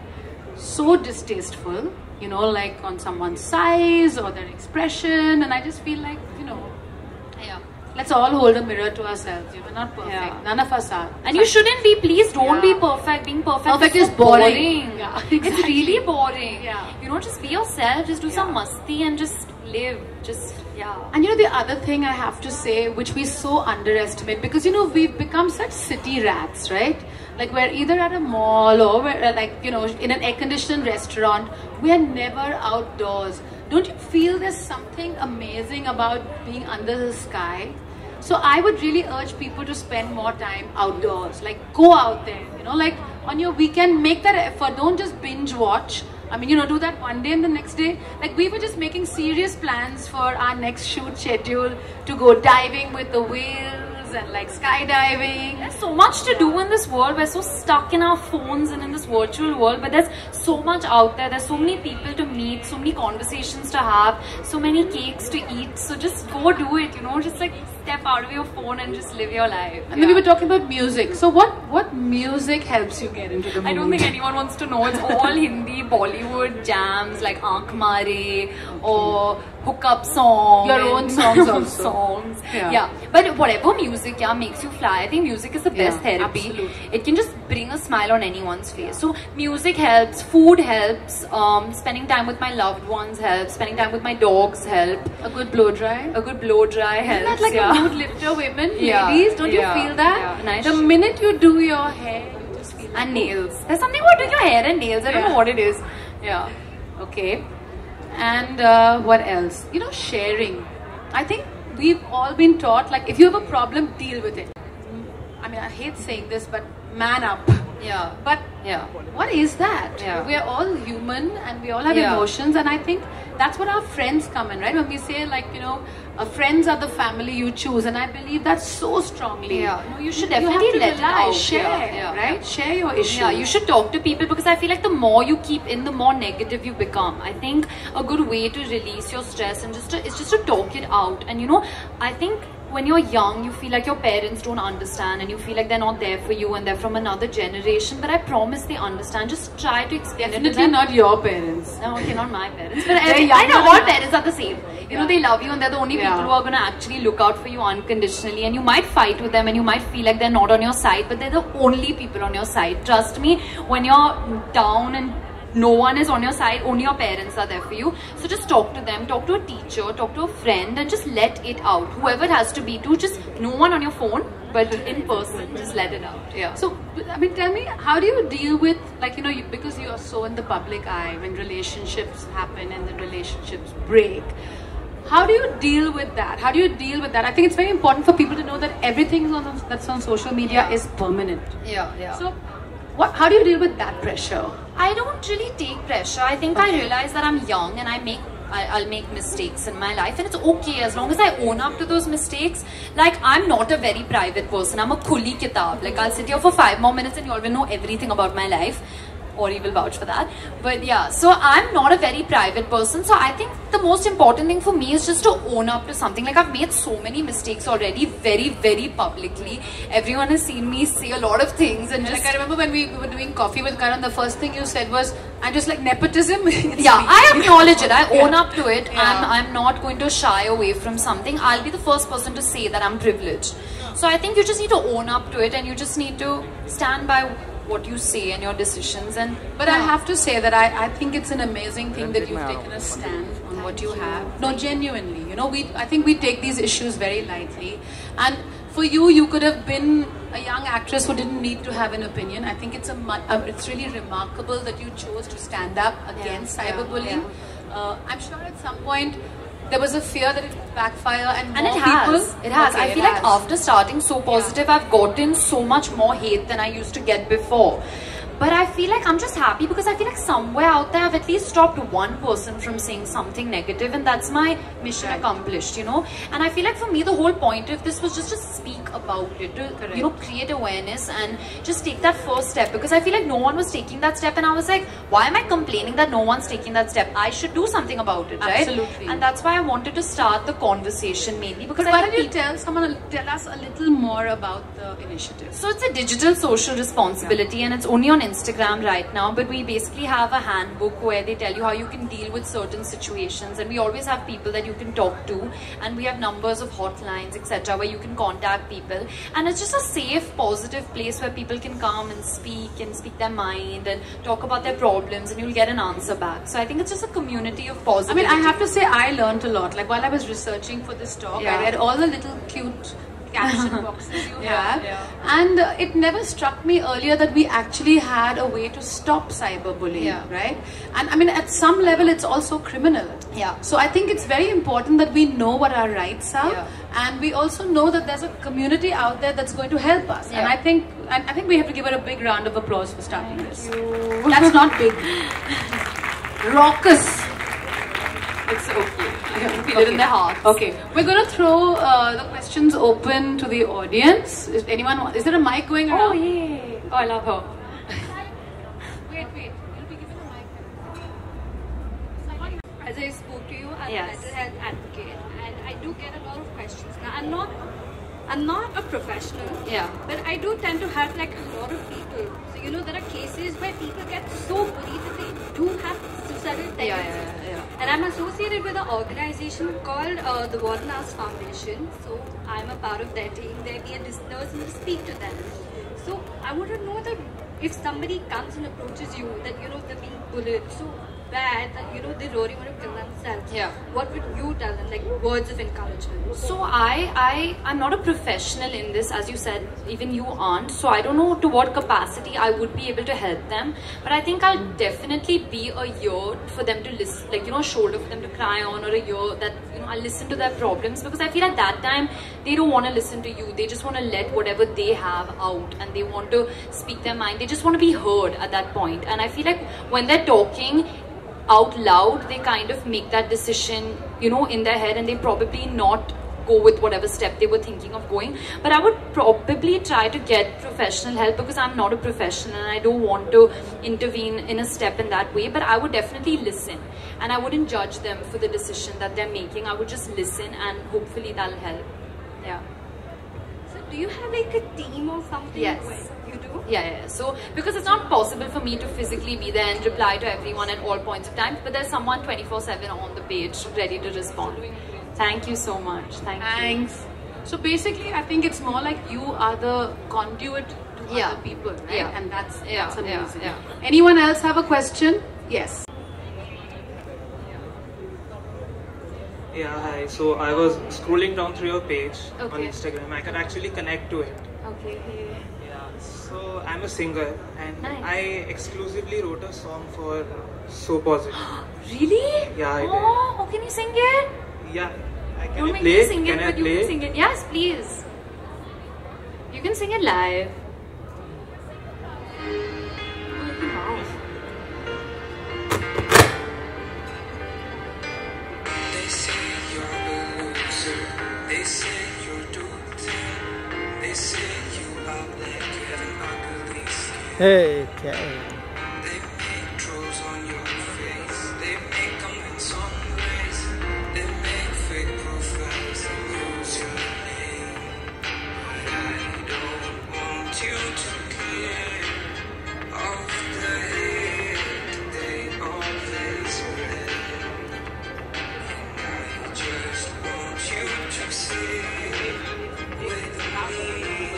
so distasteful, you know, like on someone's size or their expression, and I just feel like, you know, let's all hold a mirror to ourselves. We're not perfect. None of us are. And you shouldn't be. Please don't be perfect. Being perfect is so boring. Yeah, exactly. It's really boring. You know, just be yourself. Just do some masti and just live. Just, And you know, the other thing I have to say, which we so underestimate, because, you know, we've become such city rats, right? Like, we're either at a mall or we're like, you know, in an air-conditioned restaurant. We're never outdoors. Don't you feel there's something amazing about being under the sky? So I would really urge people to spend more time outdoors. Like, go out there, you know, like on your weekend, make that effort. Don't just binge watch. I mean, you know, do that one day and the next day. Like, we were just making serious plans for our next shoot schedule to go diving with the whales and like skydiving. There's so much to do in this world. We're so stuck in our phones and in this virtual world, but there's so much out there. There's so many people to meet, so many conversations to have, so many cakes to eat. So just go do it, you know, just like step out of your phone and just live your life. And then we were talking about music. So what music helps you get into the mood? I don't think anyone wants to know. It's all Hindi, Bollywood jams like Aankh Mare or hookup songs. Your own songs also. But whatever music makes you fly. I think music is the best therapy. Absolutely. It can just bring a smile on anyone's face. So music helps, food helps, spending time with my loved ones helps, spending time with my dogs help. A good blow dry? A good blow dry helps. Isn't that like a mood lifter, women? Ladies, don't you feel that? Nice. The minute you do your hair, you just feel and nails. There's something about doing your hair and nails. I don't know what it is. Okay. And what else? You know, sharing. I think we've all been taught, like, if you have a problem, deal with it. I mean, I hate saying this, but man up. But what is that? We are all human and we all have emotions, and I think that's what our friends come in, right? When we say, like, you know, friends are the family you choose, and I believe that so strongly. You should definitely let it out. Share, right? Share your issues. You should talk to people, because I feel like the more you keep in, the more negative you become. I think a good way to release your stress and is just to talk it out. And you know, I think when you're young, you feel like your parents don't understand and you feel like they're not there for you and they're from another generation, but I promise they understand. Just try to explain it to them. Definitely not your parents. No, okay, not my parents. But I know all parents are the same. You know, they love you and they're the only people who are going to actually look out for you unconditionally, and you might fight with them and you might feel like they're not on your side, but they're the only people on your side. Trust me, when you're down and no one is on your side, only your parents are there for you. So just talk to them, talk to a teacher, talk to a friend, and just let it out. Whoever it has to be to, just no one on your phone, but in person, just let it out. So, I mean, tell me, how do you deal with, like, you know, because you are so in the public eye, when relationships happen and then relationships break, how do you deal with that? How do you deal with that? I think it's very important for people to know that everything that's on social media is permanent. So, how do you deal with that pressure? I don't really take pressure. I think I realize that I'm young and I make I'll make mistakes in my life, and it's okay as long as I own up to those mistakes. Like, I'm not a very private person. I'm a khuli kitab. Like, I'll sit here for 5 more minutes and you all will know everything about my life. Or you will vouch for that. But yeah, so I'm not a very private person. So I think the most important thing for me is just to own up to something. Like, I've made so many mistakes already, very, very publicly. Everyone has seen me say a lot of things. And just, like, I remember when we were doing coffee with Karan, the first thing you said was, I'm just like nepotism. Yeah, I acknowledge it. I own up to it. I'm not going to shy away from something. I'll be the first person to say that I'm privileged. So I think you just need to own up to it, and you just need to stand by what you say and your decisions. And but I have to say that I think it's an amazing thing that you've taken a stand on what you have. No, genuinely, you know, I think we take these issues very lightly, and for you, you could have been a young actress who didn't need to have an opinion. I think it's really remarkable that you chose to stand up against cyberbullying. I'm sure at some point there was a fear that it would backfire, and it has. It has. I feel like after starting so positive, I've gotten so much more hate than I used to get before. But I feel like I'm just happy because I feel like somewhere out there I've at least stopped one person from saying something negative, and that's my mission accomplished, you know. And I feel like for me the whole point of this was just to speak about it, to you know, create awareness and just take that first step, because I feel like no one was taking that step, and I was like, why am I complaining that no one's taking that step? I should do something about it, right? Absolutely. And that's why I wanted to start the conversation mainly, because why don't you tell us a little more about the initiative? So it's a digital social responsibility, and it's only on Instagram right now, but we basically have a handbook where they tell you how you can deal with certain situations, and we always have people that you can talk to, and we have numbers of hotlines, etc., where you can contact people, and it's just a safe, positive place where people can come and speak their mind and talk about their problems, and you'll get an answer back. So I think it's just a community of positivity. I mean, I have to say I learned a lot. Like, while I was researching for this talk, I read all the little cute caption boxes you have, and it never struck me earlier that we actually had a way to stop cyberbullying, right? And I mean, at some level it's also criminal. So I think it's very important that we know what our rights are, and we also know that there's a community out there that's going to help us. And I think we have to give her a big round of applause for starting this. That's not big. Raucous. It's okay. I can feel it in their heart. Okay, we're going to throw the questions open to the audience. Is there a mic going around? Oh, yeah. Oh, I love her. Wait. You'll be given a mic. As I spoke to you, I'm a mental health advocate, and I do get a lot of questions. Now, I'm not a professional, but I do tend to have like a lot of people. So, you know, there are cases where people get so bullied that they do have suicidal tendencies. And I'm associated with an organization called the Warden House Foundation. So I'm a part of their team. There we are listeners and we speak to them. So I want to know that if somebody comes and approaches you, that, you know, they're being bullied so bad that, you know, they really want to kill themselves. What would you tell them, like words of encouragement? So I'm not a professional in this, as you said, even you aren't. So I don't know to what capacity I would be able to help them. But I think I'll definitely be a ear for them to listen, like, you know, a shoulder for them to cry on, or a ear that, you know, I'll listen to their problems, because I feel at that time they don't want to listen to you. They just want to let whatever they have out, and they want to speak their mind. They just want to be heard at that point. And I feel like when they're talking out loud, they kind of make that decision, you know, in their head, and they probably not go with whatever step they were thinking of going. But I would probably try to get professional help, because I'm not a professional and I don't want to intervene in a step in that way. But I would definitely listen, and I wouldn't judge them for the decision that they're making. I would just listen, and hopefully that'll help. So do you have like a team or something? Yes. You do? Yeah. So, because it's not possible for me to physically be there and reply to everyone at all points of time, but there's someone 24/7 on the page ready to respond. Thank you so much. Thanks. So basically, I think it's more like you are the conduit to other people, right? And that's amazing. Anyone else have a question? Yes. Yeah, hi. So I was scrolling down through your page on Instagram. I can actually connect to it. Okay. Yeah. So I'm a singer, and I exclusively wrote a song for So Positive. Really? Yeah, I did. Oh, can you sing it? Yeah. Can Don't I make play? me sing it, Can I but you play? can sing it. Yes, please. You can sing it live. They say you're too thin. They say you are black, you have an ugly skin. Hey, okay. They make trolls on your face. They make comments on race. They make fake profiles and use your name. But I don't want you to care of the hate they always spread. And I just want you to say with me,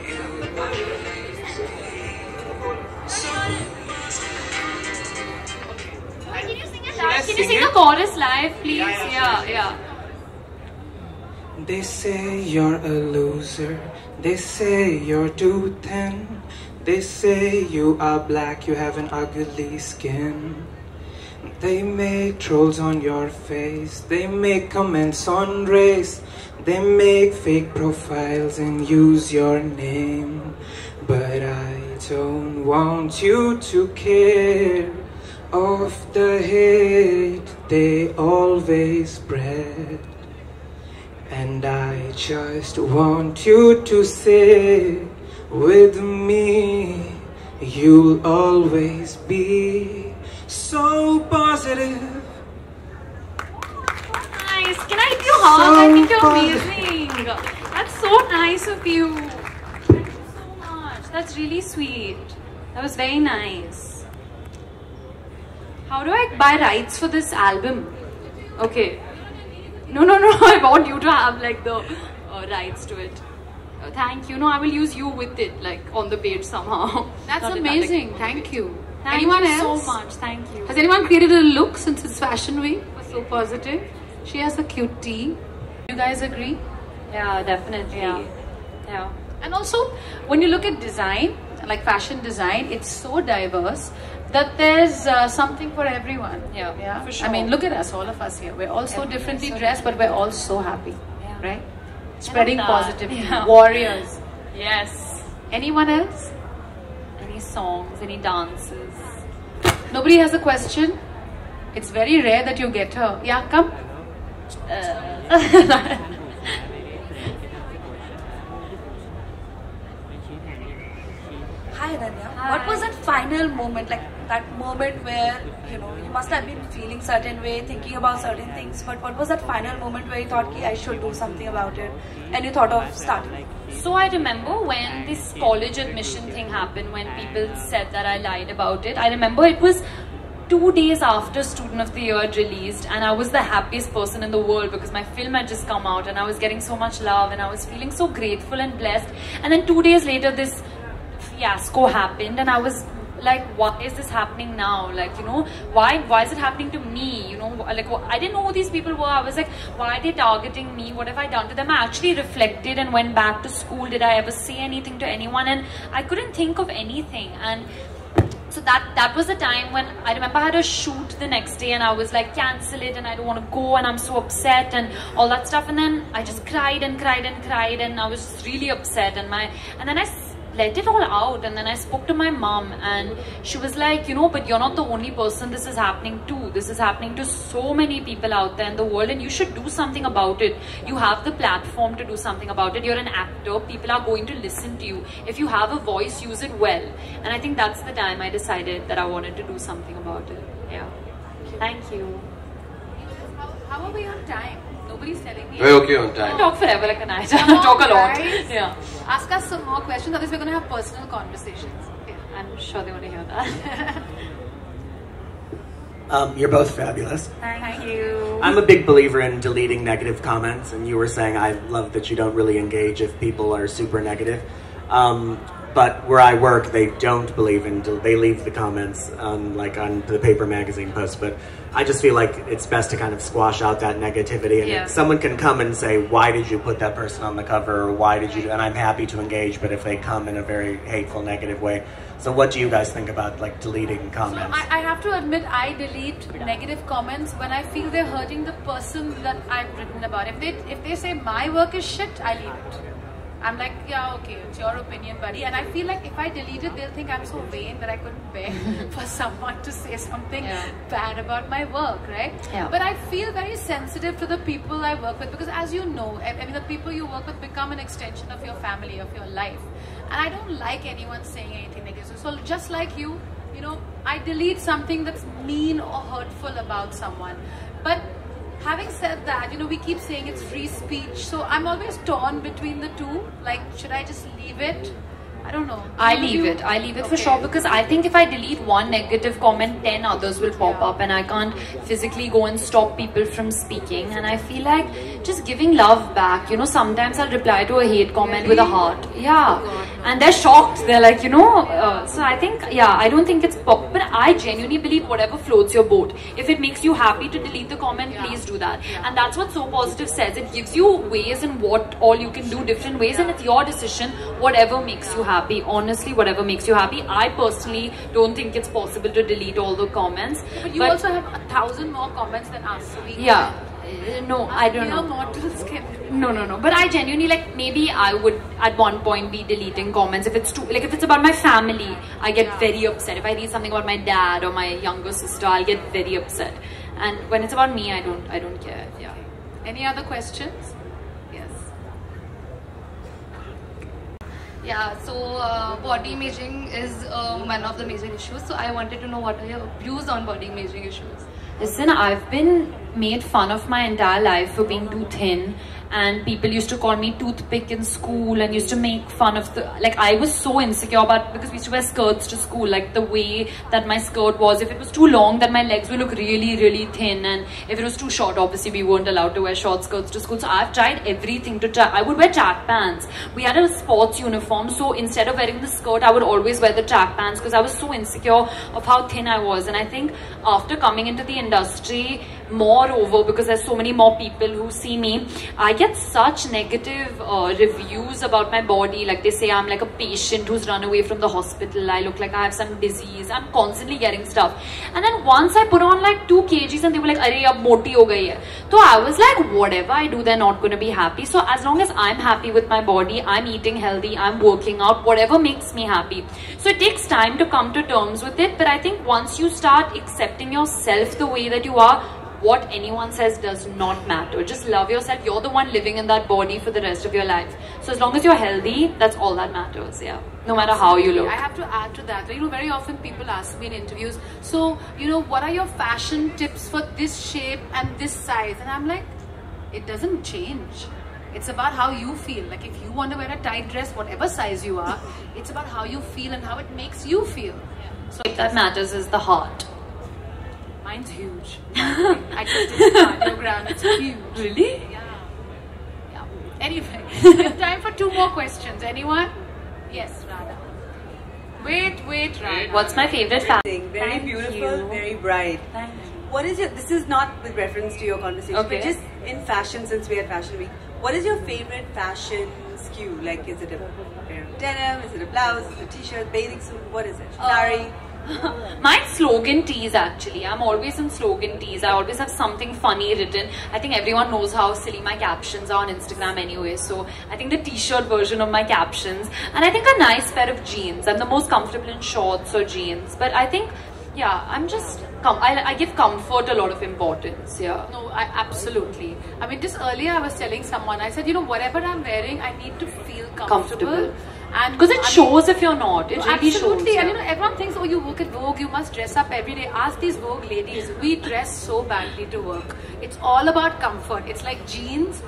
you'll always be so much. Can you sing the chorus live, please? Yeah. They say you're a loser. They say you're too thin. They say you are black, you have an ugly skin. They make trolls on your face. They make comments on race. They make fake profiles and use your name. But I don't want you to care of the hate they always spread. And I just want you to say with me, you'll always be so positive. Nice. Can I give you a hug? I think you're amazing. That's so nice of you. Thank you so much. That's really sweet. That was very nice. How do I buy rights for this album? Okay. No. I want you to have like the rights to it. Thank you. No, I will use you with it, like on the page somehow. That's amazing. Thank you. Thank Anyone you else? so much. Thank you. Has anyone created a look since it's Fashion Week? Was so positive. She has a cute tee. You guys agree? Yeah, definitely. Yeah. And also, when you look at design, like fashion design, it's so diverse that there's something for everyone. Yeah, for sure. I mean, look at us, all of us here. We're all so differently dressed, but we're all so happy, right? Spreading positivity. Yeah. Warriors. Yes. Anyone else? Any songs, any dances? Nobody has a question? It's very rare that you get her. Yeah, come. Hi Ananya. What was that final moment, like that moment where, you know, you must have been feeling certain way, thinking about certain things, but what was that final moment where you thought, I should do something about it, and you thought of starting? So I remember when this college admission thing happened, when people said that I lied about it. I remember it was 2 days after Student of the Year released, and I was the happiest person in the world because my film had just come out and I was getting so much love and I was feeling so grateful and blessed. And then 2 days later this fiasco happened and I was like, why is this happening now? Like, you know, why is it happening to me? You know, like, I didn't know who these people were. I was like, why are they targeting me? What have I done to them? I actually reflected and went back to school. Did I ever say anything to anyone? And I couldn't think of anything. And so that was the time when I remember I had a shoot the next day and I was like, cancel it and I don't want to go and I'm so upset and all that stuff. And then I just cried and cried and cried and I was just really upset. And then I let it all out, and then I spoke to my mom and she was like, you know, but you're not the only person this is happening to. This is happening to so many people out there in the world and you should do something about it. You have the platform to do something about it. You're an actor. People are going to listen to you. If you have a voice, use it well. And I think that's the time I decided that I wanted to do something about it. Yeah. Thank you. How are we on time? Nobody's telling me. We're okay on time. I talk forever like a night. Talk a lot. Guys. Yeah. Ask us some more questions, otherwise we're going to have personal conversations. Okay. I'm sure they want to hear that. You're both fabulous. Thank you. I'm a big believer in deleting negative comments, and you were saying I love that you don't really engage if people are super negative. But where I work, they don't believe in, they leave the comments on the paper magazine post, but I just feel like it's best to kind of squash out that negativity, and someone can come and say, why did you put that person on the cover, or why did you, and I'm happy to engage, but if they come in a very hateful, negative way. So what do you guys think about like deleting comments? So I have to admit, I delete negative comments when I feel they're hurting the person that I've written about. If they say my work is shit, I leave it. I'm like, yeah, okay, it's your opinion, buddy. And I feel like if I delete it, they'll think I'm so vain that I couldn't bear for someone to say something bad about my work, right? Yeah. But I feel very sensitive to the people I work with because, as you know, I mean, the people you work with become an extension of your family, of your life. And I don't like anyone saying anything negative. So just like you, you know, I delete something that's mean or hurtful about someone. But having said that, you know, we keep saying it's free speech. So I'm always torn between the two. Like, should I just leave it? I don't know. I leave it for sure, because I think if I delete one negative comment, 10 others will pop up, and I can't physically go and stop people from speaking. And I feel like just giving love back, you know, sometimes I'll reply to a hate comment with a heart. Yeah. And they're shocked. They're like, you know, so I think, yeah, I don't think it's pop, but I genuinely believe whatever floats your boat. If it makes you happy to delete the comment, please do that. And that's what So Positive says. It gives you ways in what all you can do, different ways, and it's your decision, whatever makes you happy. Honestly, whatever makes you happy. I personally don't think it's possible to delete all the comments. But you also have 1,000 more comments than us. So no, I don't know. Mortals can. No. But I genuinely, like, maybe I would at one point be deleting comments if it's too, like, if it's about my family, I get very upset. If I read something about my dad or my younger sister, I'll get very upset. And when it's about me, I don't care. Yeah. Any other questions? Yes. Yeah, so body imaging is one of the major issues. So I wanted to know what are your views on body imaging issues? Listen, I've been made fun of my entire life for being too thin, and people used to call me toothpick in school and used to make fun of the, like, I was so insecure about, because we used to wear skirts to school, like the way that my skirt was. If it was too long, then my legs would look really, really thin, and if it was too short, obviously we weren't allowed to wear short skirts to school. So I've tried everything to try. I would wear track pants. We had a sports uniform, so instead of wearing the skirt, I would always wear the track pants because I was so insecure of how thin I was. And I think after coming into the industry, moreover, because there's so many more people who see me, I get such negative reviews about my body. Like, they say I'm like a patient who's run away from the hospital, I look like I have some disease. I'm constantly getting stuff. And then once I put on like 2 kgs and they were like, "Arey, ab moti ho gayi hai." So I was like, whatever I do, they're not going to be happy. So as long as I'm happy with my body, I'm eating healthy, I'm working out, whatever makes me happy. So it takes time to come to terms with it, but I think once you start accepting yourself the way that you are, what anyone says does not matter. Just love yourself. You're the one living in that body for the rest of your life. So as long as you're healthy, that's all that matters, yeah. No matter how you look. I have to add to that. You know, very often people ask me in interviews, so, you know, what are your fashion tips for this shape and this size? And I'm like, it doesn't change. It's about how you feel. Like, if you want to wear a tight dress, whatever size you are, it's about how you feel and how it makes you feel. So what that matters is the heart. Mine's huge. I just did a cardiogram. It's huge. Really? Yeah. Anyway, we have time for 2 more questions. Anyone? Yes, Radha. Wait, Radha. What's my favorite fashion? Very beautiful, very bright. Thank you. What is your, this is not with reference to your conversation, Okay. but just in fashion, since we are Fashion Week, what is your favorite fashion skew? Like, is it a pair of denim, is it a blouse, is it a t-shirt, bathing suit, what is it? Sari? Mine's slogan tees, actually. I'm always in slogan tees. I always have something funny written. I think everyone knows how silly my captions are on Instagram anyway. So I think the t-shirt version of my captions. And I think a nice pair of jeans. I'm the most comfortable in shorts or jeans. But I think, yeah, I'm just, I give comfort a lot of importance, yeah. No, absolutely. I mean, just earlier I was telling someone, I said, you know, whatever I'm wearing, I need to feel comfortable. And because it shows if you're not. It really shows. Absolutely. And you know, everyone thinks, oh, you work at Vogue, you must dress up every day. Ask these Vogue ladies. We dress so badly to work. It's all about comfort. It's like jeans.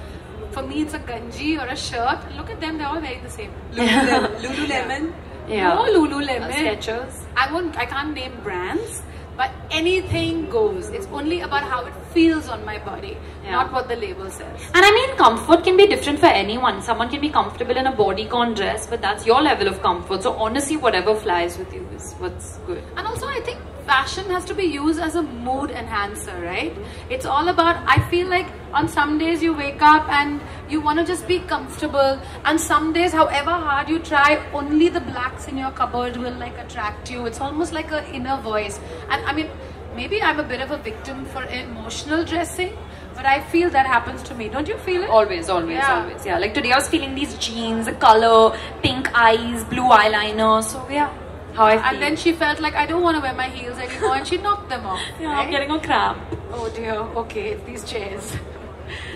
For me, it's a ganji or a shirt. Look at them, they're all wearing the same. Lululemon? Yeah. No Lululemon. Skechers. I can't name brands, but anything goes. It's only about how it feels on my body, not what the label says. And I mean, comfort can be different for anyone. Someone can be comfortable in a bodycon dress, but that's your level of comfort. So honestly, whatever flies with you is what's good. And also, I think fashion has to be used as a mood enhancer, right? It's all about, I feel like on some days you wake up and you want to just be comfortable, and some days, however hard you try, only the blacks in your cupboard will like attract you. It's almost like an inner voice. And I mean, maybe I'm a bit of a victim for emotional dressing, But I feel that happens to me. Don't you feel it? Always, always, always. Yeah, like today I was feeling these jeans, the color, pink eyes, blue eyeliner. So yeah, how I feel. And then she felt like, I don't want to wear my heels anymore, and she knocked them off. Yeah, right? I'm getting a cramp. Oh dear. Okay, these chairs.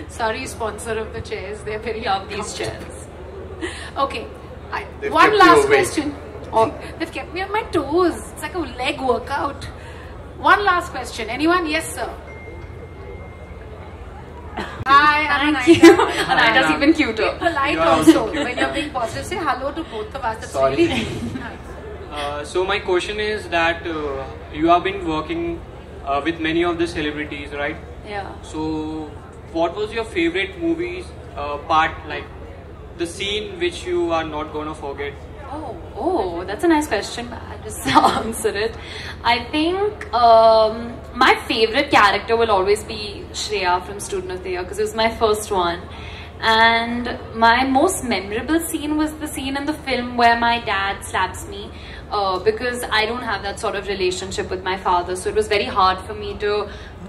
Sorry, sponsor of the chairs. They're very love these chairs. Okay. One last question. Oh, they've kept me on my toes. It's like a leg workout. One last question. Anyone? Yes, sir. Hi, Thank you. Anita's even cuter. Be polite also. When you're being positive, say hello to both of us. That's Sorry. really So my question is that you have been working with many of the celebrities, right? Yeah. So what was your favorite movies part, like the scene which you are not gonna forget? Oh, that's a nice question. I'll just answer it. I think my favorite character will always be Shreya from Student of the Year because it was my first one. And my most memorable scene was the scene in the film where my dad slaps me because I don't have that sort of relationship with my father. So it was very hard for me to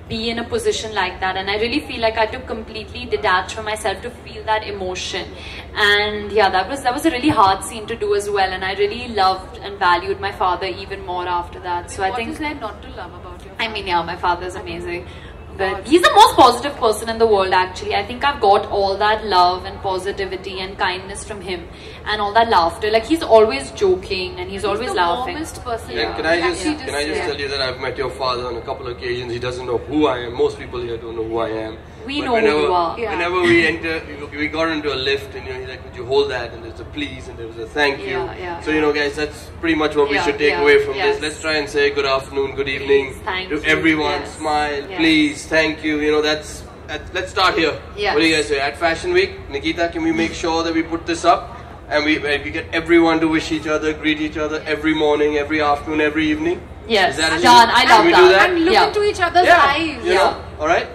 be in a position like that, and I really feel like I had to completely detach from myself to feel that emotion. And yeah, that was a really hard scene to do as well, and I really loved and valued my father even more after that. So I think what is there not to love about you? I mean, yeah, my father is amazing. But he's the most positive person in the world, actually. I think I've got all that love and positivity and kindness from him and all that laughter. Like, he's always joking and he's always laughing. Person. And can I just tell you that I've met your father on a couple of occasions. He doesn't know who I am. Most people here don't know who I am. We know who you are. Whenever we enter, we got into a lift and he's like, would you hold that? And there's a please and there was a thank you. So, guys, that's pretty much what we should take away from this. Let's try and say good afternoon, good evening to everyone. Smile, please, thank you. Let's start here. What do you guys say? At Fashion Week, Nikita, can we make sure that we put this up? And we get everyone to wish each other, greet each other every morning, every afternoon, every evening? Yes, John, I love that. And look into each other's eyes. All right?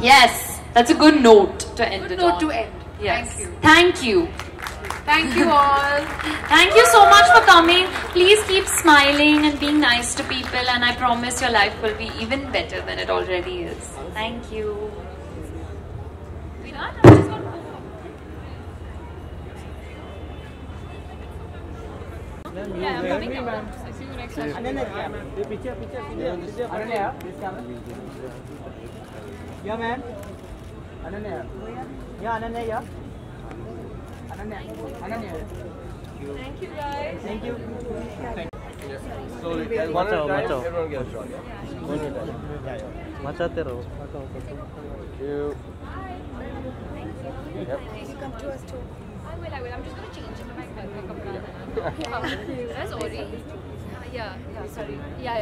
Yes, that's a good note to end it on. Good note to end. Yes. Thank you. Thank you. Thank you all. Thank you so much for coming. Please keep smiling and being nice to people, and I promise your life will be even better than it already is. Thank you. Yeah, I'm coming down. I'll see you next time. Picture. Ananya, please come. Yeah, man. Ananya. Yeah, Ananya, yeah. Ananya. Thank you, guys. Thank you. Slowly, guys, one at a time, everyone get a shot. One at a time. Machate raho. Thank you. Yep. You come to us too. I will. I'm just going to change into my kapda. That's Ori. Yeah, sorry. Yeah.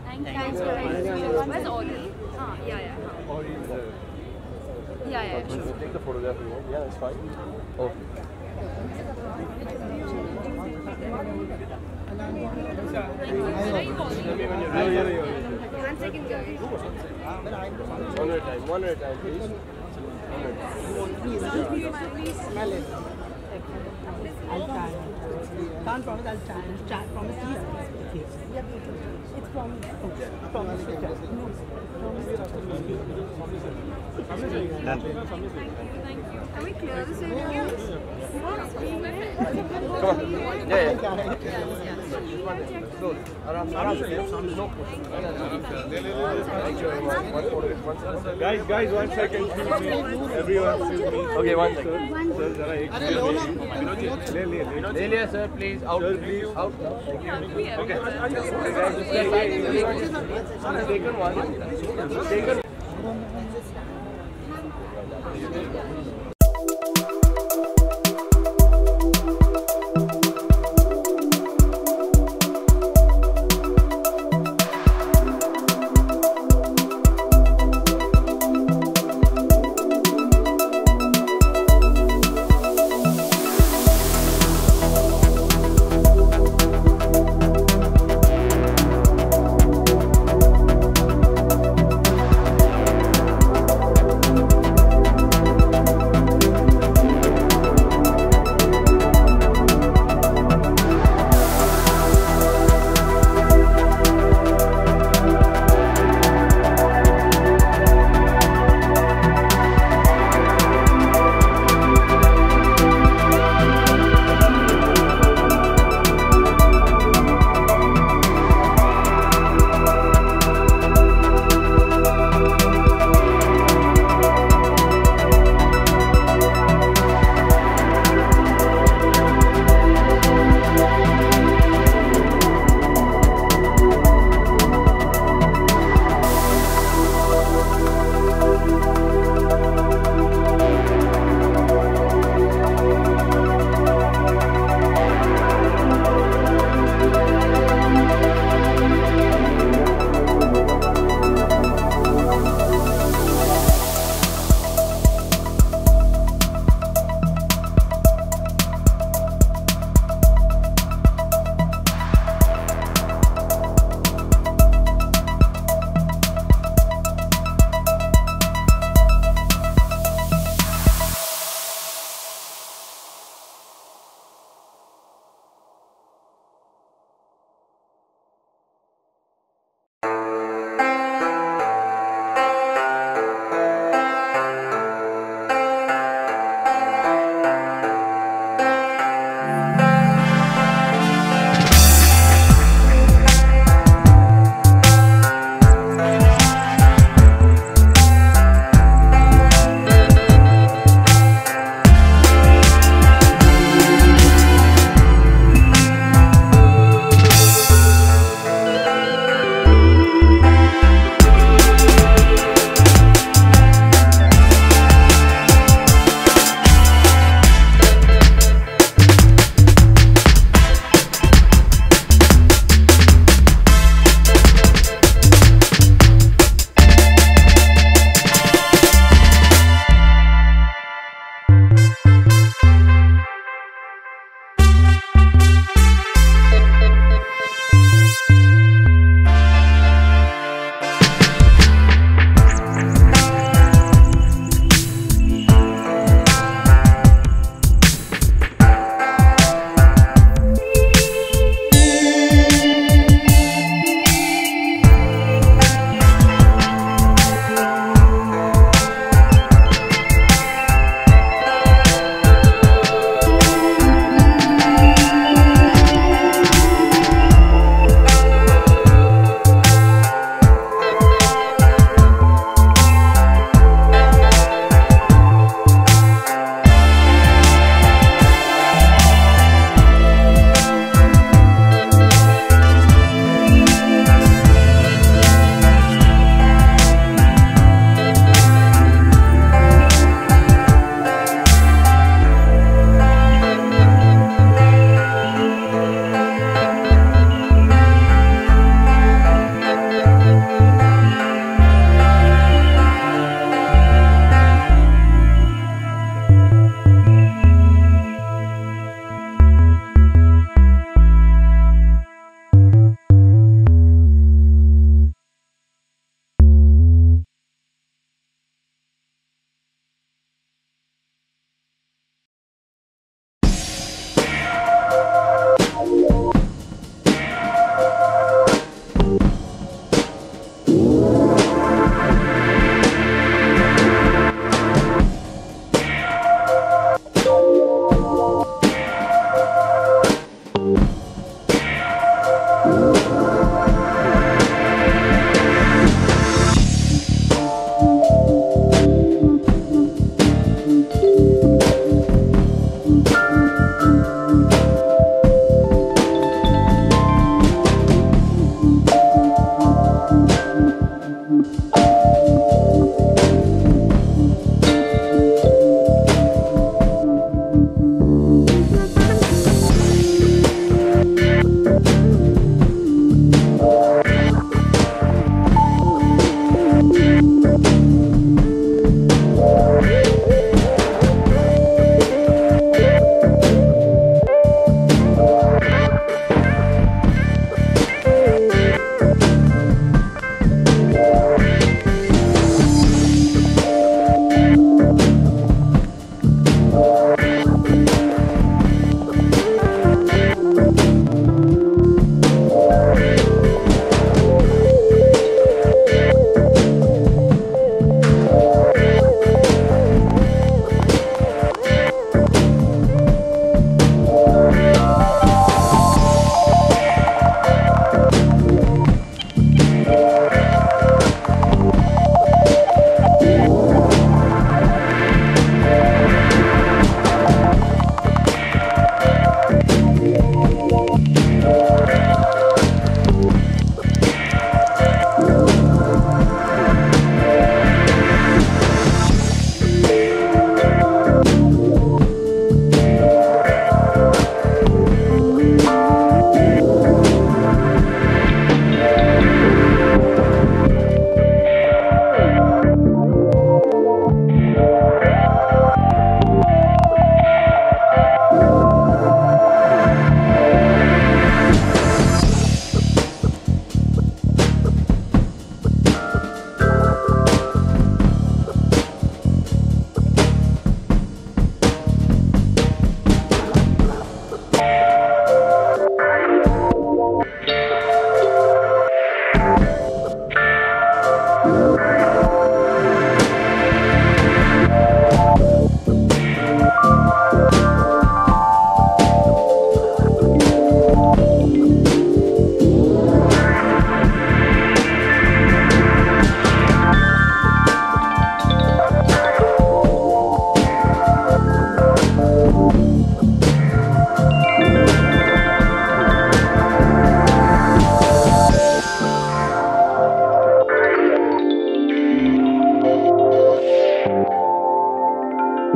Thank you. Where's Ori? Yeah. Ori is there. Yeah, sure. Take the photograph you want. Yeah, that's fine. Oh. One second, guys. One at a time, please. Smell it. I'll try. Can't promise I'll try. Promise yes. It's promise. Okay. Promise. Thank you. Can we clear this area? Come on. Yeah. Slowly. Guys, 1 second. Everyone, excuse me. Okay, 1 second. Sir, Lelia, sir, please. Out. Sir, please. Out. Okay. Taken one. Taken.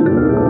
you.